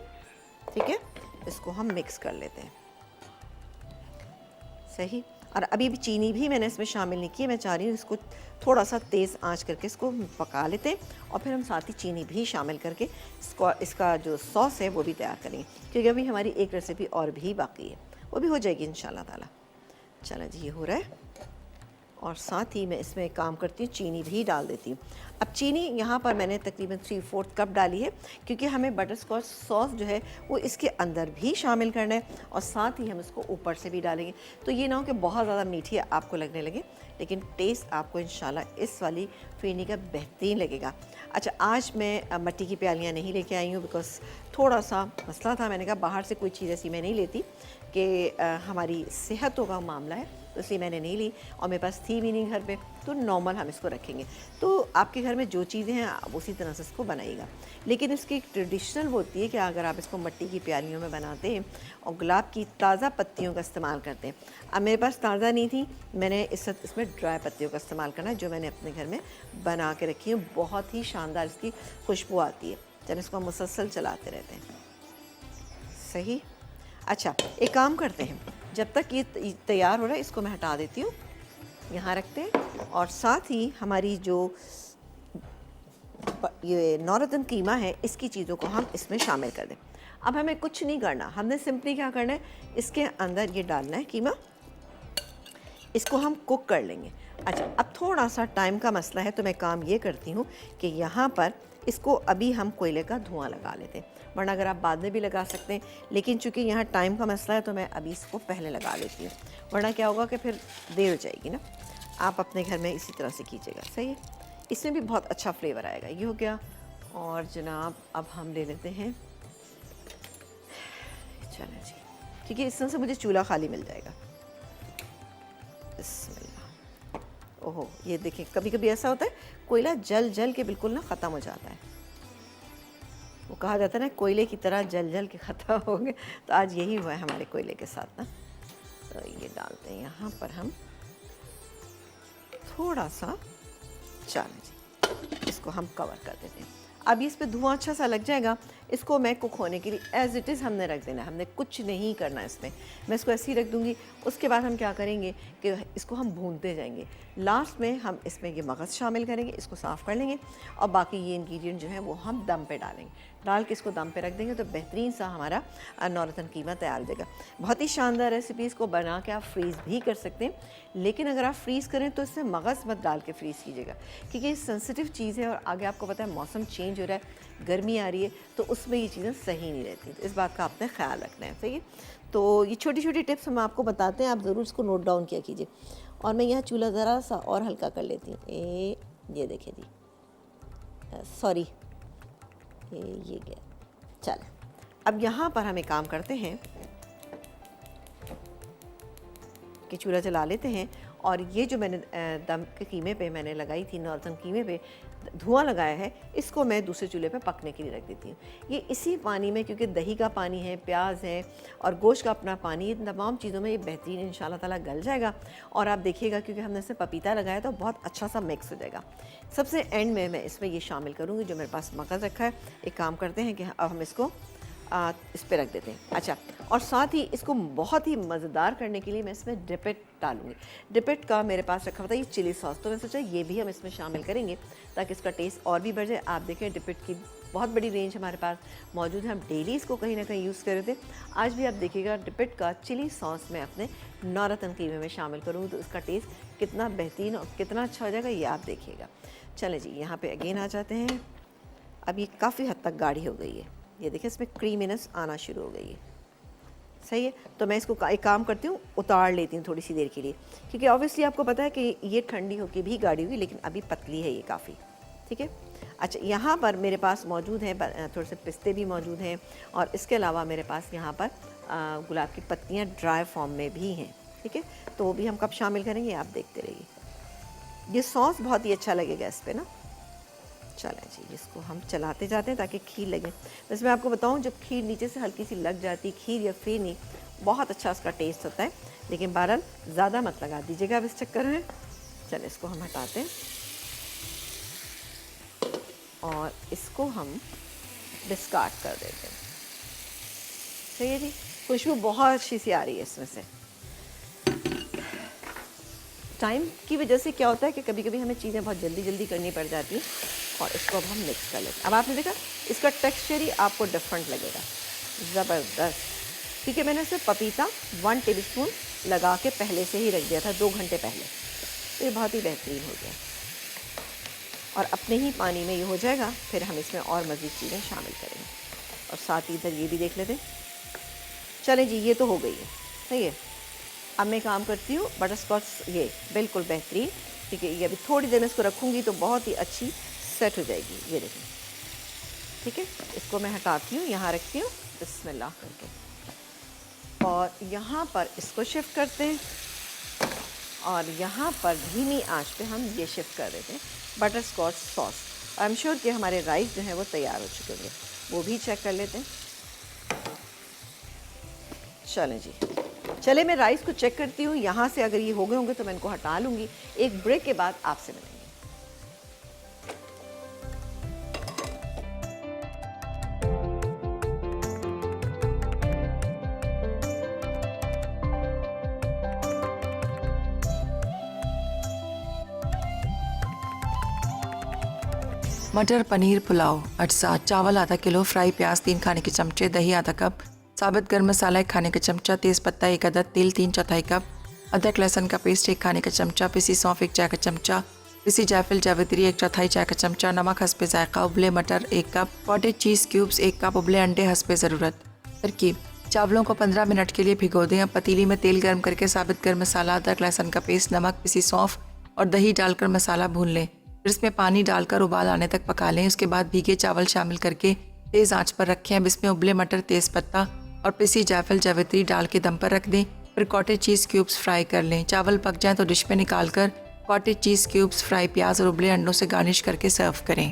ठीक है। इसको हम मिक्स कर लेते हैं, सही। और अभी भी चीनी भी मैंने इसमें शामिल नहीं की है, मैं चाह रही हूँ इसको थोड़ा सा तेज़ आंच करके इसको पका लेते हैं और फिर हम साथ ही चीनी भी शामिल करके इसका जो सॉस है वो भी तैयार करेंगे, क्योंकि अभी हमारी एक रेसिपी और भी बाकी है, वो भी हो जाएगी इंशाल्लाह ताला। चलो जी, ये हो रहा है और साथ ही मैं इसमें एक काम करती हूँ, चीनी भी डाल देती हूँ। अब चीनी यहाँ पर मैंने तकरीबन 3/4 कप डाली है, क्योंकि हमें बटर स्कॉच सॉस जो है वो इसके अंदर भी शामिल करना है और साथ ही हम इसको ऊपर से भी डालेंगे। तो ये ना हो कि बहुत ज़्यादा मीठी आपको लगने लगे, लेकिन टेस्ट आपको इंशाल्लाह इस वाली फिरनी का बेहतरीन लगेगा। अच्छा, आज मैं मट्टी की प्यालियाँ नहीं लेके आई हूँ, बिकॉज थोड़ा सा मसला था। मैंने कहा बाहर से कोई चीज़ ऐसी मैं नहीं लेती कि हमारी सेहतों का मामला है, तो इसलिए मैंने नहीं ली और मेरे पास थी भी नहीं घर पे, तो नॉर्मल हम इसको रखेंगे। तो आपके घर में जो चीज़ें हैं आप उसी तरह से इसको बनाइएगा, लेकिन इसकी एक ट्रेडिशनल होती है कि अगर आप इसको मिट्टी की प्यालियों में बनाते हैं और गुलाब की ताज़ा पत्तियों का इस्तेमाल करते हैं। अब मेरे पास ताज़ा नहीं थी, मैंने इसमें ड्राई पत्तियों का इस्तेमाल करना है, जो मैंने अपने घर में बना के रखी है। बहुत ही शानदार इसकी खुशबू आती है जब इसको हम मुसलसल चलाते रहते हैं, सही। अच्छा, एक काम करते हैं, जब तक ये तैयार हो रहा है इसको मैं हटा देती हूँ, यहाँ रखते हैं। और साथ ही हमारी जो ये नौरतन कीमा है, इसकी चीज़ों को हम इसमें शामिल कर दें। अब हमें कुछ नहीं करना, हमने सिंपली क्या करना है, इसके अंदर ये डालना है कीमा, इसको हम कुक कर लेंगे। अच्छा, अब थोड़ा सा टाइम का मसला है, तो मैं काम ये करती हूँ कि यहाँ पर इसको अभी हम कोयले का धुआं लगा लेते हैं, वरना अगर आप बाद में भी लगा सकते हैं, लेकिन चूंकि यहाँ टाइम का मसला है तो मैं अभी इसको पहले लगा लेती हूँ, वरना क्या होगा कि फिर देर हो जाएगी ना। आप अपने घर में इसी तरह से कीजिएगा, सही है। इसमें भी बहुत अच्छा फ्लेवर आएगा। ये हो गया। और जनाब अब हम ले लेते हैं, चलो जी, क्योंकि इस तरह से मुझे चूल्हा खाली मिल जाएगा। बिस्मिल्लाह। ओहो, ये देखें, कभी कभी ऐसा होता है कोयला जल जल के बिल्कुल ना ख़त्म हो जाता है। वो कहा जाता है ना, कोयले की तरह जल जल के ख़त्म हो गए, तो आज यही हुआ है हमारे कोयले के साथ ना। तो ये डालते हैं यहाँ पर हम थोड़ा सा, चलो जी, इसको हम कवर कर देते हैं। अब इस पे धुआं अच्छा सा लग जाएगा, इसको मैं कुक होने के लिए एज़ इट इज़ हमने रख देना है, हमने कुछ नहीं करना इसमें। मैं इसको ऐसे ही रख दूँगी। उसके बाद हम क्या करेंगे कि इसको हम भूनते जाएंगे। लास्ट में हम इसमें ये मगज़ शामिल करेंगे, इसको साफ़ कर लेंगे और बाकी ये इंग्रेडिएंट जो है वो हम दम पे डालेंगे। डाल के इसको दम पे रख देंगे तो बेहतरीन सा हमारा नौरतन कीमा तैयार हो जाएगा। बहुत ही शानदार रेसिपी। इसको बना के आप फ्रीज़ भी कर सकते हैं, लेकिन अगर आप फ्रीज़ करें तो इसमें मगज़ मत डाल के फ्रीज़ कीजिएगा, क्योंकि ये सेंसिटिव चीज़ है और आगे आपको पता है मौसम चेंज हो रहा है, गर्मी आ रही है, तो उसमें ये चीज़ें सही नहीं रहती। तो इस बात का आपने ख्याल रखना है, सही है। तो ये छोटी छोटी टिप्स हम आपको बताते हैं, आप ज़रूर इसको नोट डाउन किया कीजिए। और मैं यहाँ चूल्हा ज़रा सा और हल्का कर लेती हूँ। ये देखिए जी, सॉरी, ये गया। चल, अब यहाँ पर हम एक काम करते हैं कि चूल्हा जला लेते हैं और ये जो मैंने दम के कीमे पे मैंने लगाई थी, नॉर्दर्न कीमे पे धुआं लगाया है, इसको मैं दूसरे चूल्हे पे पकने के लिए रख देती हूँ। ये इसी पानी में, क्योंकि दही का पानी है, प्याज है और गोश्त का अपना पानी, इन तमाम चीज़ों में ये बेहतरीन इंशाल्लाह ताला गल जाएगा। और आप देखिएगा क्योंकि हमने इसमें पपीता लगाया तो बहुत अच्छा सा मिक्स हो जाएगा। सबसे एंड में मैं इसमें ये शामिल करूँगी जो मेरे पास मगज़ रखा है। एक काम करते हैं कि अब हम इसको इस पे रख देते हैं। अच्छा, और साथ ही इसको बहुत ही मज़ेदार करने के लिए मैं इसमें डिपिट डालूंगी। डिपिट का मेरे पास रखा हुआ था ये चिली सॉस, तो मैं सोचा ये भी हम इसमें शामिल करेंगे ताकि इसका टेस्ट और भी बढ़ जाए। आप देखें डिपिट की बहुत बड़ी रेंज हमारे पास मौजूद है, हम डेली इसको कहीं ना कहीं यूज़ कर रहे थे। आज भी आप देखिएगा डिपिट का चिली सॉस मैं अपने नौरतन कीमे में शामिल करूँगी तो इसका टेस्ट कितना बेहतरीन और कितना अच्छा हो जाएगा ये आप देखिएगा। चलें जी, यहाँ पर अगेन आ जाते हैं। अब ये काफ़ी हद तक गाढ़ी हो गई है, ये देखिए इसमें क्रीमीनेस आना शुरू हो गई है। सही है, तो मैं इसको एक काम करती हूँ, उतार लेती हूँ थोड़ी सी देर के लिए, क्योंकि ऑब्वियसली आपको पता है कि ये ठंडी होकर भी गाढ़ी हुई, लेकिन अभी पतली है ये काफ़ी। ठीक है, अच्छा यहाँ पर मेरे पास मौजूद हैं थोड़े से पिस्ते भी मौजूद हैं और इसके अलावा मेरे पास यहाँ पर गुलाब की पत्तियाँ ड्राई फॉर्म में भी हैं। ठीक है, तो वो भी हम कब शामिल करेंगे आप देखते रहिए। ये सॉस बहुत ही अच्छा लगेगा इस पर ना। चलें जी, इसको हम चलाते जाते हैं ताकि खीर लगे। वैसे मैं आपको बताऊं, जब खीर नीचे से हल्की सी लग जाती, खीर या फेनी, बहुत अच्छा उसका टेस्ट होता है, लेकिन बहरहाल ज़्यादा मत लगा दीजिएगा अब इस चक्कर में। चलें इसको हम हटाते हैं और इसको हम डिस्कार्ड कर देते हैं। सही है जी, खुशबू बहुत अच्छी सी आ रही है इसमें से। टाइम की वजह से क्या होता है कि कभी कभी हमें चीज़ें बहुत जल्दी जल्दी करनी पड़ जाती हैं और इसको अब हम मिक्स कर लेते हैं। अब आपने देखा इसका टेक्सचर ही आपको डिफरेंट लगेगा, ज़बरदस्त। ठीक है, मैंने इसमें पपीता 1 टेबलस्पून लगा के पहले से ही रख दिया था 2 घंटे पहले, तो ये बहुत ही बेहतरीन हो गया और अपने ही पानी में ये हो जाएगा। फिर हम इसमें और मज़ीद चीज़ें शामिल करेंगे और साथ ही इधर ये भी देख लेते हैं। चलें जी, ये तो हो गई है। सही है, अब मैं काम करती हूँ बटर स्कॉच, ये बिल्कुल बेहतरीन। ठीक है, ये अभी थोड़ी देर में इसको रखूँगी तो बहुत ही अच्छी सेट हो जाएगी। ये देखिए, ठीक है, इसको मैं हटाती हूँ, यहाँ रखती हूँ बिस्मिल्लाह करके और यहाँ पर इसको शिफ्ट करते हैं और यहाँ पर धीमी आंच पे हम ये शिफ्ट कर देते हैं butterscotch sauce. I am sure कि हमारे राइस जो हैं वो तैयार हो चुके होंगे, वो भी चेक कर लेते हैं। चलें जी, चले मैं राइस को चेक करती हूँ। यहाँ से अगर ये हो गए होंगे तो मैं इनको हटा लूँगी। एक ब्रेक के बाद आपसे मिलेंगे। मटर पनीर पुलाव अज्जा: चावल आधा किलो, फ्राई प्याज 3 खाने के चमचे, दही आधा कप, साबित गर्म मसाला 1 खाने का चमचा, तेज़ पत्ता 1 अदद, तेल 3/4 कप, अदरक लहसुन का पेस्ट 1 खाने का चमचा, पिसी सौंफ 1 चाय का चमचा, पिसी जायफल जावित्री 1/4 चाय का चमचा, नमक हस्बे जायका, उबले मटर 1 कप, कॉटेज चीज़ क्यूब्स 1 कप, उबले अंडे हस्बे ज़रूरत। तरकीब: चावलों को 15 मिनट के लिए भिगो दें। अब पतीली में तेल गर्म करके साबित गर्म मसाला, अदरक लहसुन का पेस्ट, नमक, पिसी सौंफ और दही डालकर मसाला भून लें। फिर इसमें पानी डालकर उबाल आने तक पका लें। उसके बाद भीगे चावल शामिल करके तेज़ आंच पर रखें। अब इसमें उबले मटर, तेज़ पत्ता और पिसी जायफल जावित्री डाल के दम पर रख दें। फिर कॉटेज चीज़ क्यूब्स फ्राई कर लें। चावल पक जाएं तो डिश में निकाल कर कॉटेज चीज़ क्यूब्स, फ्राई प्याज और उबले अंडों से गार्निश करके सर्व करें।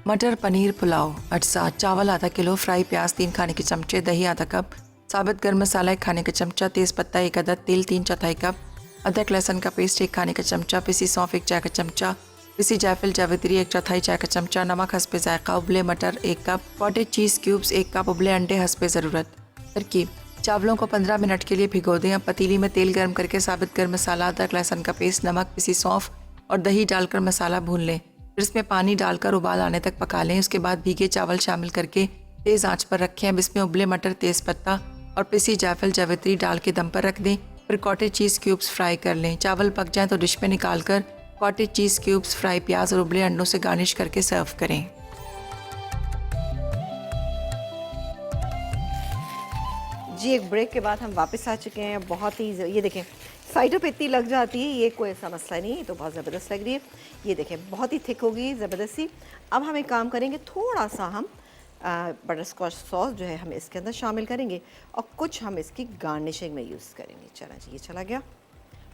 मटर पनीर पुलाव अज्जा: चावल आधा किलो, फ्राई प्याज 3 खाने के चमचे, दही आधा कप, साबित गर्म मसाला 1 खाने का चमचा, तेज़ पत्ता 1 अदद, तेल 3/4 कप, अदरक लहसुन का पेस्ट 1 खाने का चमचा, पिसी सौंफ 1 चाय का चमचा, पिसी जायफल जावित्री 1/4 चाय का चमचा, नमक हस्बे जायका, उबले मटर 1 कप, कॉटेज चीज़ क्यूब्स 1 कप, उबले अंडे हस्बे ज़रूरत। तरकीब: चावलों को 15 मिनट के लिए भिगो दें। अब पतीली में तेल गर्म करके साबित गर्म मसाला, अदरक लहसुन का पेस्ट, नमक, पिसी सौंफ और दही डालकर मसाला भून लें। फिर इसमें पानी डालकर उबाल आने तक पका लें। उसके बाद भीगे चावल शामिल करके तेज़ आंच पर रखें। अब इसमें उबले मटर, तेज़ पत्ता और पिसी जायफल जावित्री डाल के दम पर रख दें। फिर कॉटेज चीज़ क्यूब्स फ्राई कर लें। चावल पक जाएं तो डिश में निकाल कर कॉटेज चीज़ क्यूब्स, फ्राई प्याज और उबले अंडों से गार्निश करके सर्व करें। जी एक ब्रेक के बाद हम वापस आ चुके हैं। बहुत ही ये देखें साइडों पे इतनी लग जाती है, ये कोई ऐसा मसला नहीं है, तो बहुत ज़बरदस्त लग रही है। ये देखें बहुत ही थिक होगी ज़बरदस्ती। अब हम एक काम करेंगे, थोड़ा सा हम बटर स्कॉच सॉस जो है हम इसके अंदर शामिल करेंगे और कुछ हम इसकी गार्निशिंग में यूज़ करेंगे। चला जी, ये चला गया।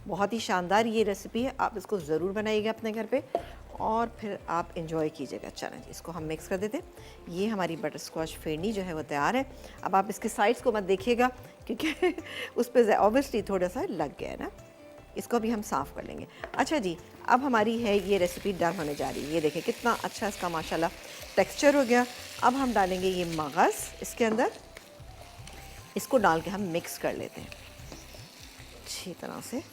बहुत ही शानदार ये रेसिपी है, आप इसको ज़रूर बनाइएगा अपने घर पे और फिर आप इंजॉय कीजिएगा। चलें जी, इसको हम मिक्स कर देते हैं। ये हमारी बटर स्कॉच फेरनी जो है वो तैयार है। अब आप इसके साइड्स को मत देखिएगा क्योंकि उस पर ऑब्वियसली थोड़ा सा लग गया है ना, इसको भी हम साफ़ कर लेंगे। अच्छा जी, अब हमारी है ये रेसिपी डन होने जा रही है। ये देखें कितना अच्छा इसका माशाल्लाह टेक्सचर हो गया। अब हम डालेंगे ये मगज़ इसके अंदर, इसको डाल के हम मिक्स कर लेते हैं अच्छी तरह से।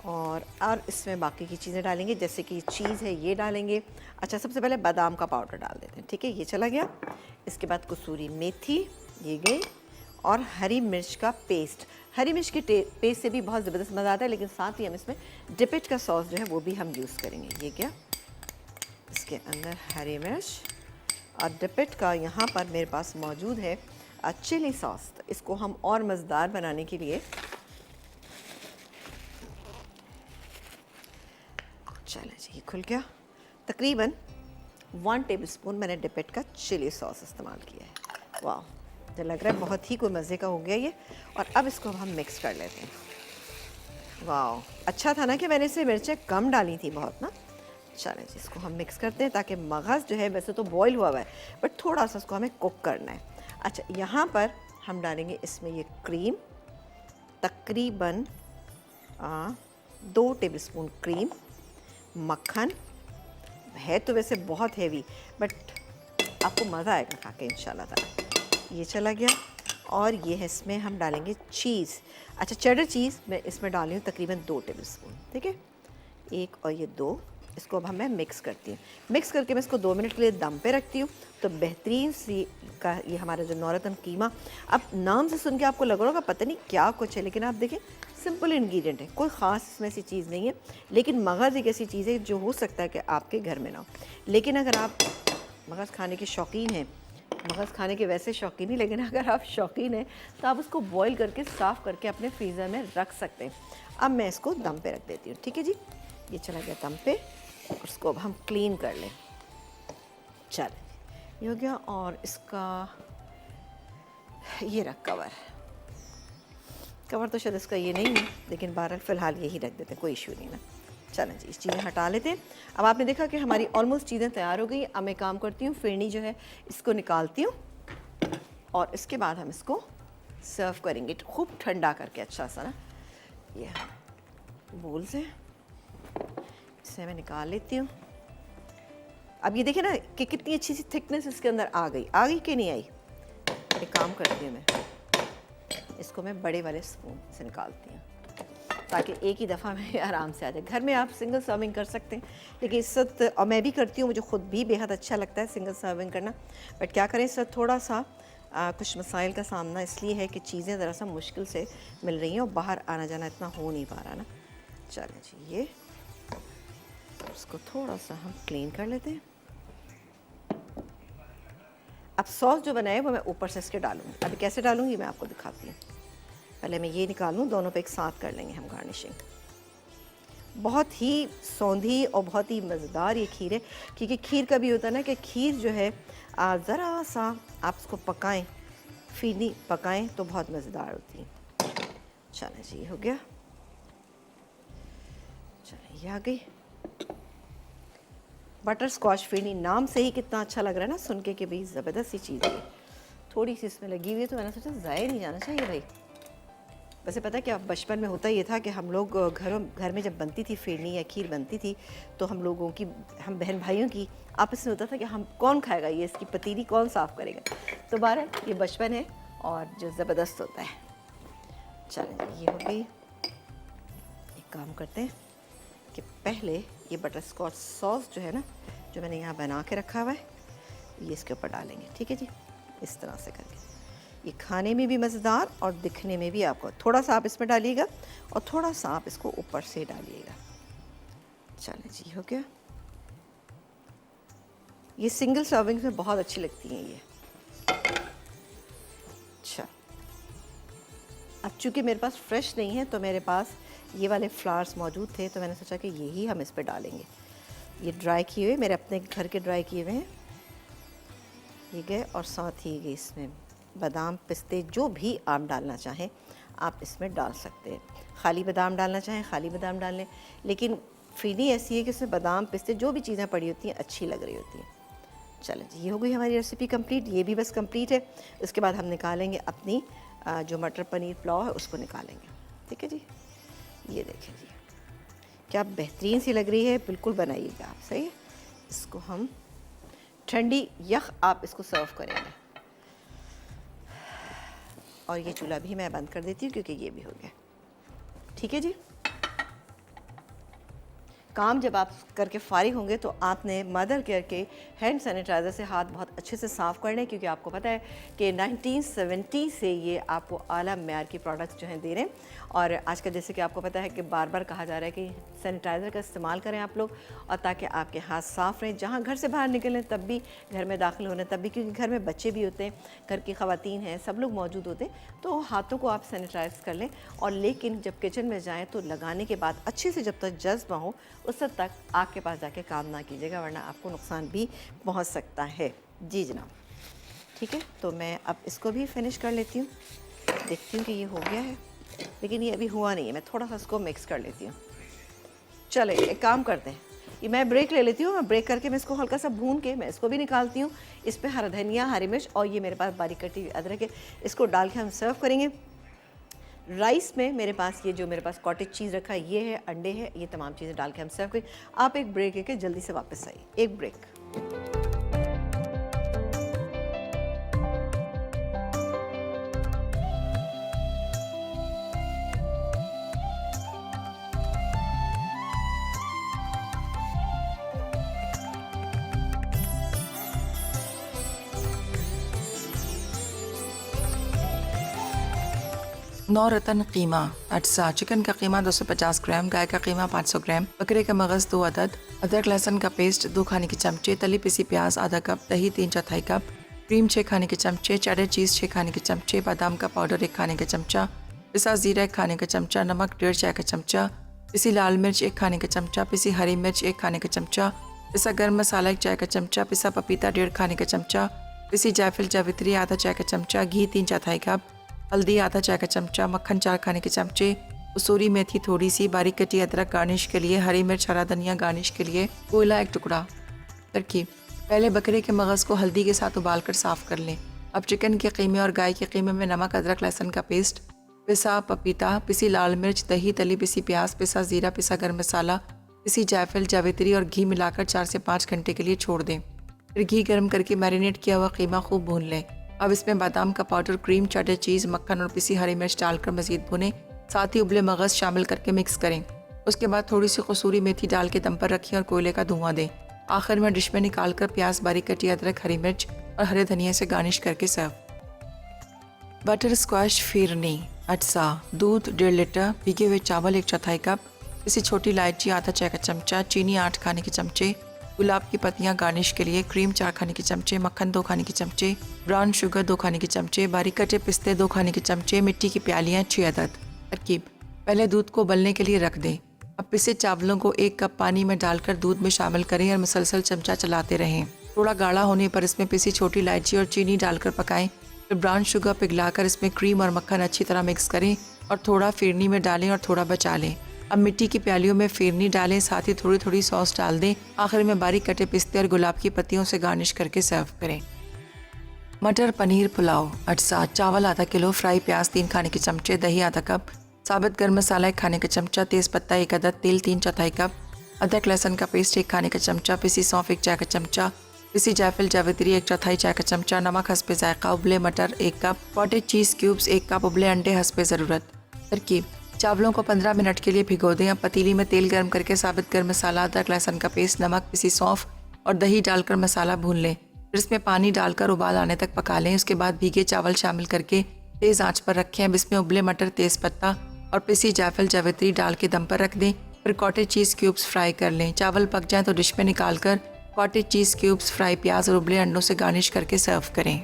और इसमें बाकी की चीज़ें डालेंगे, जैसे कि चीज़ है ये डालेंगे। अच्छा, सबसे पहले बादाम का पाउडर डाल देते हैं, ठीक है, ये चला गया। इसके बाद कसूरी मेथी ये गई और हरी मिर्च का पेस्ट। हरी मिर्च के पेस्ट से भी बहुत ज़बरदस्त मज़ा आता है, लेकिन साथ ही हम इसमें डिपिट का सॉस जो है वो भी हम यूज़ करेंगे। ये क्या, इसके अंदर हरी मिर्च और डिपिट का यहाँ पर मेरे पास मौजूद है चिली सॉस। तो इसको हम और मज़ेदार बनाने के लिए, चलें जी, ये खुल गया। तकरीबन 1 टेबलस्पून मैंने डिपिट का चिली सॉस इस्तेमाल किया है। वाह, मुझे लग रहा है बहुत ही कोई मज़े का हो गया ये। और अब इसको हम मिक्स कर लेते हैं। वाह, अच्छा था ना कि मैंने इसमें मिर्चें कम डाली थी बहुत ना। चलें जी, इसको हम मिक्स करते हैं ताकि मगज़ जो है वैसे तो बॉईल हुआ है बट थोड़ा सा इसको हमें कुक करना है। अच्छा, यहाँ पर हम डालेंगे इसमें ये क्रीम, तकरीबन 2 टेबलस्पून क्रीम। मक्खन है तो वैसे बहुत हेवी बट आपको मज़ा आएगा खा के इंशाल्लाह ताला। ये चला गया। और ये है, इसमें हम डालेंगे चीज़। अच्छा, चेडर चीज़ मैं इसमें डाल रही हूँ तकरीबन 2 टेबलस्पून, ठीक है, 1 और ये 2। इसको अब मैं मिक्स करती हूँ। मिक्स करके मैं इसको 2 मिनट के लिए दम पे रखती हूँ। तो बेहतरीन सी का ये हमारा जो नौरतन कीमा, अब नाम से सुन के आपको लग रहा होगा पता नहीं क्या कुछ है, लेकिन आप देखें सिंपल इंग्रेडिएंट है, कोई ख़ास इसमें ऐसी चीज़ नहीं है। लेकिन मगज़ एक ऐसी चीज़ है जो हो सकता है कि आपके घर में ना हो। लेकिन अगर आप मगज़ खाने के शौकीन हैं, मगज़ खाने के वैसे शौकीन नहीं, लेकिन अगर आप शौकीन हैं तो आप उसको बॉईल करके साफ़ करके अपने फ्रीज़र में रख सकते हैं। अब मैं इसको दम पे रख देती हूँ, ठीक है जी। ये चला गया दम पे और उसको अब हम क्लीन कर लें। चलें, ये हो गया। और इसका ये रख कवर तो शायद इसका ये नहीं है, लेकिन बहरहाल फ़िलहाल यही रख देते हैं, कोई इशू नहीं ना। चलें जी, इस चीज़ें हटा लेते हैं। अब आपने देखा कि हमारी ऑलमोस्ट चीज़ें तैयार हो गई। अब मैं काम करती हूँ, फिरनी जो है इसको निकालती हूँ और इसके बाद हम इसको सर्व करेंगे खूब ठंडा करके अच्छा सा ना। ये बोल से इसे मैं निकाल लेती हूँ। अब ये देखिए ना कि कितनी अच्छी सी थिकनेस इसके अंदर आ गई कि नहीं आई। एक काम करती हूँ, मैं इसको मैं बड़े वाले स्पून से निकालती हूँ ताकि एक ही दफ़ा में आराम से आ जाए। घर में आप सिंगल सर्विंग कर सकते हैं, लेकिन इस वक्त, और मैं भी करती हूँ, मुझे ख़ुद भी बेहद अच्छा लगता है सिंगल सर्विंग करना, बट क्या करें इस वक्त थोड़ा सा कुछ मसाइल का सामना इसलिए है कि चीज़ें ज़रा सा मुश्किल से मिल रही हैं और बाहर आना जाना इतना हो नहीं पा रहा ना। चलें जी, ये उसको थोड़ा सा हम क्लीन कर लेते हैं। अब सॉस जो बनाए वो मैं ऊपर से इसके डालूँगी। अभी कैसे डालूँगी मैं आपको दिखाती हूँ। पहले मैं ये निकालूँ, दोनों पे एक साथ कर लेंगे हम गार्निशिंग। बहुत ही सौंधी और बहुत ही मज़ेदार ये खीर है, क्योंकि खीर का भी होता है ना कि खीर जो है ज़रा सा आप इसको पकाएं, फीनी पकाएं तो बहुत मज़ेदार होती है। चलें जी, हो गया। चलें, ये आ गई बटर स्कॉच फिरनी। नाम से ही कितना अच्छा लग रहा है ना सुन के कि भाई ज़बरदस्त सी चीज़ है। थोड़ी सी इसमें लगी हुई है तो मैंने सोचा ज़ाया नहीं जाना चाहिए भाई। वैसे पता है क्या, बचपन में होता ये था कि हम लोग घर में जब बनती थी फिरनी या खीर बनती थी तो हम लोगों की, हम बहन भाइयों की आपस में होता था कि हम कौन खाएगा ये, इसकी पतीली कौन साफ़ करेगा। तो बहरहाल ये बचपन है और जो ज़बरदस्त होता है। चलें, ये हो गई। एक काम करते हैं कि पहले ये बटर स्कॉच सॉस जो है ना, जो मैंने यहाँ बना के रखा हुआ है, ये इसके ऊपर डालेंगे, ठीक है जी, इस तरह से करके। ये खाने में भी मज़ेदार और दिखने में भी, आपको थोड़ा सा आप इसमें डालिएगा और थोड़ा सा आप इसको ऊपर से डालिएगा। चलें जी, हो गया। ये सिंगल सर्विंग में बहुत अच्छी लगती हैं ये। चूँकि मेरे पास फ्रेश नहीं है तो मेरे पास ये वाले फ्लावर्स मौजूद थे, तो मैंने सोचा कि यही हम इस पे डालेंगे। ये ड्राई किए हुए, मेरे अपने घर के ड्राई किए हुए हैं ये गए, और साथ ही ये इसमें बादाम पिस्ते जो भी आप डालना चाहें आप इसमें डाल सकते हैं। खाली बादाम डालना चाहें खाली बादाम डाल लें, लेकिन फीनी ऐसी है कि उसमें बादाम पिस्ते जो भी चीज़ें पड़ी होती हैं अच्छी लग रही होती हैं। चलें जी, ये हो गई हमारी रेसिपी कंप्लीट, ये भी बस कंप्लीट है। उसके बाद हम निकालेंगे अपनी जो मटर पनीर पुलाव है उसको निकालेंगे। ठीक है जी, ये देखें जी क्या बेहतरीन सी लग रही है, बिल्कुल बनाइएगा आप, सही है। इसको हम ठंडी यख आप इसको सर्व करेंगे, और ये चूल्हा भी मैं बंद कर देती हूँ क्योंकि ये भी हो गया। ठीक है जी, काम जब आप करके फारिग होंगे तो आपने मदर केयर के हैंड सैनिटाइज़र से हाथ बहुत अच्छे से साफ़ करने, क्योंकि आपको पता है कि 1970 से ये आपको आला म्यार की प्रोडक्ट्स जो हैं दे रहे हैं। और आजकल जैसे कि आपको पता है कि बार बार कहा जा रहा है कि सैनिटाइज़र का इस्तेमाल करें आप लोग, और ताकि आपके हाथ साफ़ रहें जहाँ घर से बाहर निकलें तब भी, घर में दाखिल होने तब भी, क्योंकि घर में बच्चे भी होते हैं, घर की ख़वातीन हैं, सब लोग मौजूद होते हैं, तो हाथों को आप सैनिटाइज़ कर लें। और लेकिन जब किचन में जाएँ तो लगाने के बाद अच्छे से जब तक जज्ब ना हो उस वक्त तक आग के पास जाके काम ना कीजिएगा, वरना आपको नुकसान भी पहुंच सकता है। जी जनाब, ठीक है, तो मैं अब इसको भी फिनिश कर लेती हूँ। देखती हूँ कि ये हो गया है, लेकिन ये अभी हुआ नहीं है, मैं थोड़ा सा इसको मिक्स कर लेती हूँ। चले एक काम करते हैं, ये मैं ब्रेक ले लेती हूँ, मैं ब्रेक करके मैं इसको हल्का सा भून के मैं इसको भी निकालती हूँ। इस पर हरा धनिया, हरी मिर्च और ये मेरे पास बारीक कटी हुई अदरक है, इसको डाल के हम सर्व करेंगे। राइस में मेरे पास ये जो मेरे पास कॉटेज चीज़ रखा है, ये है, अंडे है, ये तमाम चीज़ें डाल के हम सर्व करें। आप एक ब्रेक लेके जल्दी से वापस आइए, एक ब्रेक। नौ रतन कीमा अटसा, चिकन का कीमा 250 ग्राम, गाय का कीमा 500 ग्राम, बकरे का मगज़ 2 अदद, अदरक लहसुन का पेस्ट 2 खाने के चमचे, तली पिसी प्याज आधा कप, दही 3/4 कप, क्रीम 6 खाने के चमचे, चेडर चीज़ 6 खाने के चमचे, बादाम का पाउडर 1 खाने का चमचा, पिसा ज़ीरा 1 खाने का चमचा, नमक 1.5 चाय का चमचा, पिसी लाल मिर्च 1 खाने का चमचा, पिसी हरी मिर्च 1 खाने का चमचा, पिसा गर्म मसाला 1 चाय का चमचा, पिसा पपीता 1.5 खाने का चमचा, पिसी जायफल जावित्री आधा चाय का चमचा, घी 3/4 कप, हल्दी आधा चाय का चमचा, मक्खन 4 खाने के चमचे, कसूरी मेथी थोड़ी सी, बारीक कटी अदरक गार्निश के लिए, हरी मिर्च हरा धनिया गार्निश के लिए, कोयला 1 टुकड़ा। तरकीब: पहले बकरे के मगज़ को हल्दी के साथ उबालकर साफ़ कर लें। अब चिकन के कीमे और गाय के कीमे में नमक, अदरक लहसुन का पेस्ट, पिसा पपीता, पिसी लाल मिर्च, दही, तली पिसी प्याज, पिसा ज़ीरा, पिसा गर्म मसाला, पिसी जायफल जावित्री और घी मिलाकर 4 से 5 घंटे के लिए छोड़ दें। फिर घी गर्म करके मैरिनेट किया हुआ कीमा खूब भून लें। अब इसमें बादाम का पाउडर, क्रीम, चेडर चीज़, मक्खन और पिसी हरी मिर्च डालकर मज़ीद भुनें। साथ ही उबले मगज़ शामिल करके मिक्स करें। उसके बाद थोड़ी सी कसूरी मेथी डाल के दम पर रखें और कोयले का धुआं दें। आखिर में डिश में निकाल कर प्याज, बारीक कटी अदरक, हरी मिर्च और हरे धनिया से गार्निश करके सर्व। बटर स्क्वैश फिरनी अटसा, दूध 1.5 लीटर, भीगे हुए चावल 1/4 कप, पिसी छोटी इलायची आधा चाय का चमचा, चीनी 8 खाने के चमचे, गुलाब की पत्तियां गार्निश के लिए, क्रीम 4 खाने के चमचे, मक्खन 2 खाने के चमचे, ब्राउन शुगर 2 खाने के चमचे, बारीक कटे पिस्ते 2 खाने के चमचे, मिट्टी की प्यालियाँ 6 अदद। तरकीब: पहले दूध को उबलने के लिए रख दें। अब पिसे चावलों को 1 कप पानी में डालकर दूध में शामिल करें और मुसलसल चमचा चलाते रहें। थोड़ा गाढ़ा होने पर इसमें पिसी छोटी इलायची और चीनी डालकर पकाएं। फिर ब्राउन शुगर पिघलाकर इसमें क्रीम और मक्खन अच्छी तरह मिक्स करें और थोड़ा फिरनी में डालें और थोड़ा बचा लें। अब मिट्टी की प्यालियों में फिरनी डालें, साथ ही थोड़ी थोड़ी सॉस डाल दें। आखिर में बारीक कटे पिस्ते और गुलाब की पत्तियों से गार्निश करके सर्व करें। मटर पनीर पुलाव अटसा, चावल आधा किलो, फ्राई प्याज 3 खाने के चमचे, दही आधा कप, साबुत गर्म मसाला 1 खाने का चमचा, तेज़ पत्ता 1 अदद, तेल 3/4 कप, अदरक लहसुन का पेस्ट 1 खाने का चमचा, पिसी सौंफ 1 चाय का चमचा, पिसी जायफल जावित्री 1/4 चाय का चमचा, नमक हस्बे जायका, उबले मटर 1 कप, कॉटेज चीज़ क्यूब्स 1 कप, उबले अंडे हस्बे ज़रूरत। तरकीब: चावलों को 15 मिनट के लिए भिगो दें। अब पतीली में तेल गर्म करके साबुत गर्म मसाला, अदरक लहसुन का पेस्ट, नमक, पिसी सौंफ और दही डालकर मसाला भून लें। फिर इसमें पानी डालकर उबाल आने तक पका लें। उसके बाद भीगे चावल शामिल करके तेज़ आंच पर रखें। अब इसमें उबले मटर, तेज़ पत्ता और पिसी जायफल जावित्री डाल के दम पर रख दें। फिर कॉटेज चीज़ क्यूब्स फ्राई कर लें। चावल पक जाएँ तो डिश में निकाल कर कॉटेज चीज़ क्यूब्स, फ्राई प्याज और उबले अंडों से गार्निश करके सर्व करें।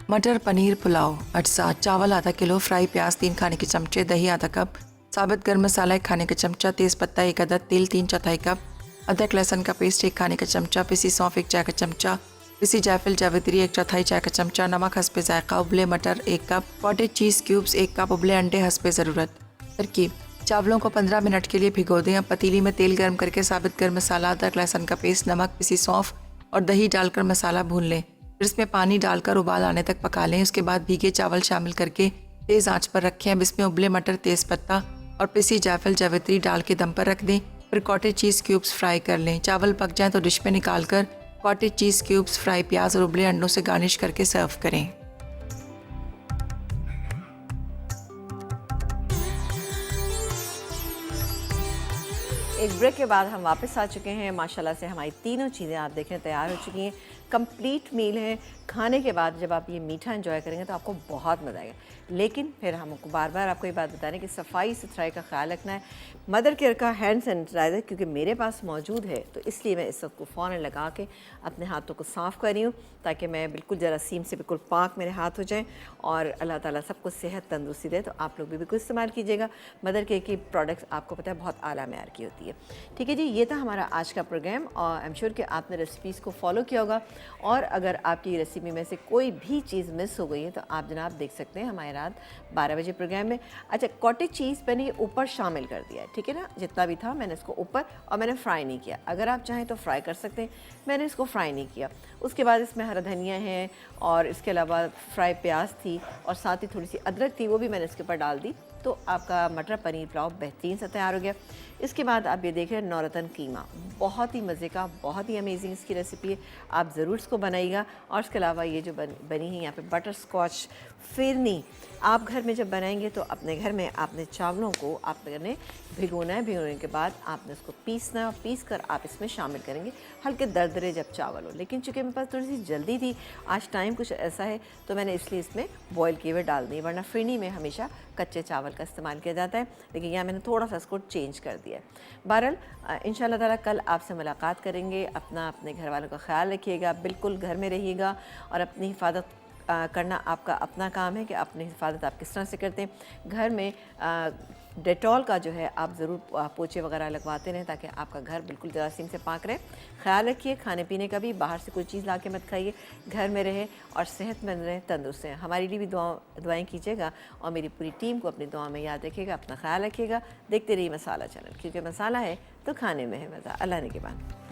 मटर पनीर पुलाव अटसा, चावल आधा किलो, फ्राई प्याज 3 खाने के चमचे, दही आधा कप, साबित गर्म मसाला 1 खाने का चमचा, तेज पत्ता 1 अदद, तेल 3/4 कप, अदरक लहसुन का पेस्ट 1 खाने का चमचा, पिसी सौंफ 1 चाय का चमचा, पिसी जायफल जावित्री 1/4 चाय का चमचा, नमक हस्बे जायका, उबले मटर 1 कप, कॉटेज चीज़ क्यूब्स 1 कप, उबले अंडे हस्बे ज़रूरत। तरकीब: चावलों को 15 मिनट के लिए भिगो दें। अब पतीली में तेल गर्म करके साबित गर्म मसाला, अदरक लहसुन का पेस्ट, नमक, पिसी सौंफ और दही डालकर मसाला भून लें। फिर इसमें पानी डालकर उबाल आने तक पका लें। उसके बाद भीगे चावल शामिल करके तेज़ आंच पर रखें। अब इसमें उबले मटर, तेज़ पत्ता और पिसी जायफल जावित्री डाल के दम पर रख दें। फिर कॉटेज चीज़ क्यूब्स फ्राई कर लें। चावल पक जाएं तो डिश में निकाल कर कॉटेज चीज़ क्यूब्स, फ्राई प्याज और उबले अंडों से गार्निश करके सर्व करें। एक ब्रेक के बाद हम वापस आ चुके हैं। माशाल्लाह से हमारी तीनों चीज़ें आप देखें तैयार हो चुकी हैं। कंप्लीट मील है। खाने के बाद जब आप ये मीठा एंजॉय करेंगे तो आपको बहुत मज़ा आएगा। लेकिन फिर हमको बार बार आपको ये बात बता रहे हैं कि सफाई सुथराई का ख्याल रखना है। मदर केयर का हैंड सैनिटाइज़र क्योंकि मेरे पास मौजूद है तो इसलिए मैं इस सबको फ़ौरन लगा के अपने हाथों को साफ़ कर रही हूँ ताकि मैं बिल्कुल जरासीम से बिल्कुल पाक मेरे हाथ हो जाएँ और अल्लाह ताला सबको सेहत तंदुरुस्ती दे। तो आप लोग भी बिल्कुल इस्तेमाल कीजिएगा। मदर केयर की प्रोडक्ट्स आपको पता है बहुत आला मेयार की होती है। ठीक है जी, ये था हमारा आज का प्रोग्राम और आई एम श्योर कि आपने रेसिपीज़ को फॉलो किया होगा। और अगर आपकी रेसिपी में से कोई भी चीज़ मिस हो गई है तो आप जनाब देख सकते हैं हमारे रात 12 बजे प्रोग्राम में। अच्छा, कॉटेज चीज़ मैंने ये ऊपर शामिल कर दिया है, ठीक है ना, जितना भी था मैंने इसको ऊपर, और मैंने फ्राई नहीं किया। अगर आप चाहें तो फ्राई कर सकते हैं, मैंने इसको फ्राई नहीं किया। उसके बाद इसमें हरा धनिया है और इसके अलावा फ्राई प्याज थी और साथ ही थोड़ी सी अदरक थी, वो भी मैंने इसके ऊपर डाल दी। तो आपका मटर पनीर पुलाव बेहतरीन से तैयार हो गया। इसके बाद आप ये देख रहे हैं नौरतन कीमा, बहुत ही मज़े का, बहुत ही अमेजिंग इसकी रेसिपी है। आप ज़रूर इसको बनाइएगा। और इसके अलावा ये जो बनी है यहाँ पे बटर स्कॉच फिरनी, आप घर में जब बनाएंगे तो अपने घर में आपने चावलों को आपने भिगोना है। भिगोने के बाद आपने उसको पीसना है और पीस कर आप इसमें शामिल करेंगे हल्के दरदरे जब चावल हो। लेकिन चूँकि मेरे पास थोड़ी सी जल्दी थी, आज टाइम कुछ ऐसा है, तो मैंने इसलिए इसमें बॉयल किए हुए डाल दिए, वरना फिरनी में हमेशा कच्चे चावल का इस्तेमाल किया जाता है। लेकिन यहाँ मैंने थोड़ा सा इसको चेंज कर दिया है। बहरहाल इंशाल्लाह ताला कल आपसे मुलाकात करेंगे। अपने घर वालों का ख्याल रखिएगा, बिल्कुल घर में रहिएगा और अपनी हिफाजत करना आपका अपना काम है कि अपनी हिफाजत आप किस तरह से करते हैं। घर में डेटॉल का जो है आप ज़रूर पोछे वगैरह लगवाते रहें ताकि आपका घर बिल्कुल जरासीम से पाक रहे। ख्याल रखिए खाने पीने का भी, बाहर से कोई चीज़ ला के मत खाइए, घर में रहें और सेहतमंद रहें, तंदुरुस्त रहें। हमारे लिए भी दुआएं कीजिएगा और मेरी पूरी टीम को अपनी दुआ में याद रखिएगा। अपना ख्याल रखिएगा। देखते रहिए मसाला चैनल, क्योंकि मसाला है तो खाने में है मज़ा। अल्लाह ने के बाद।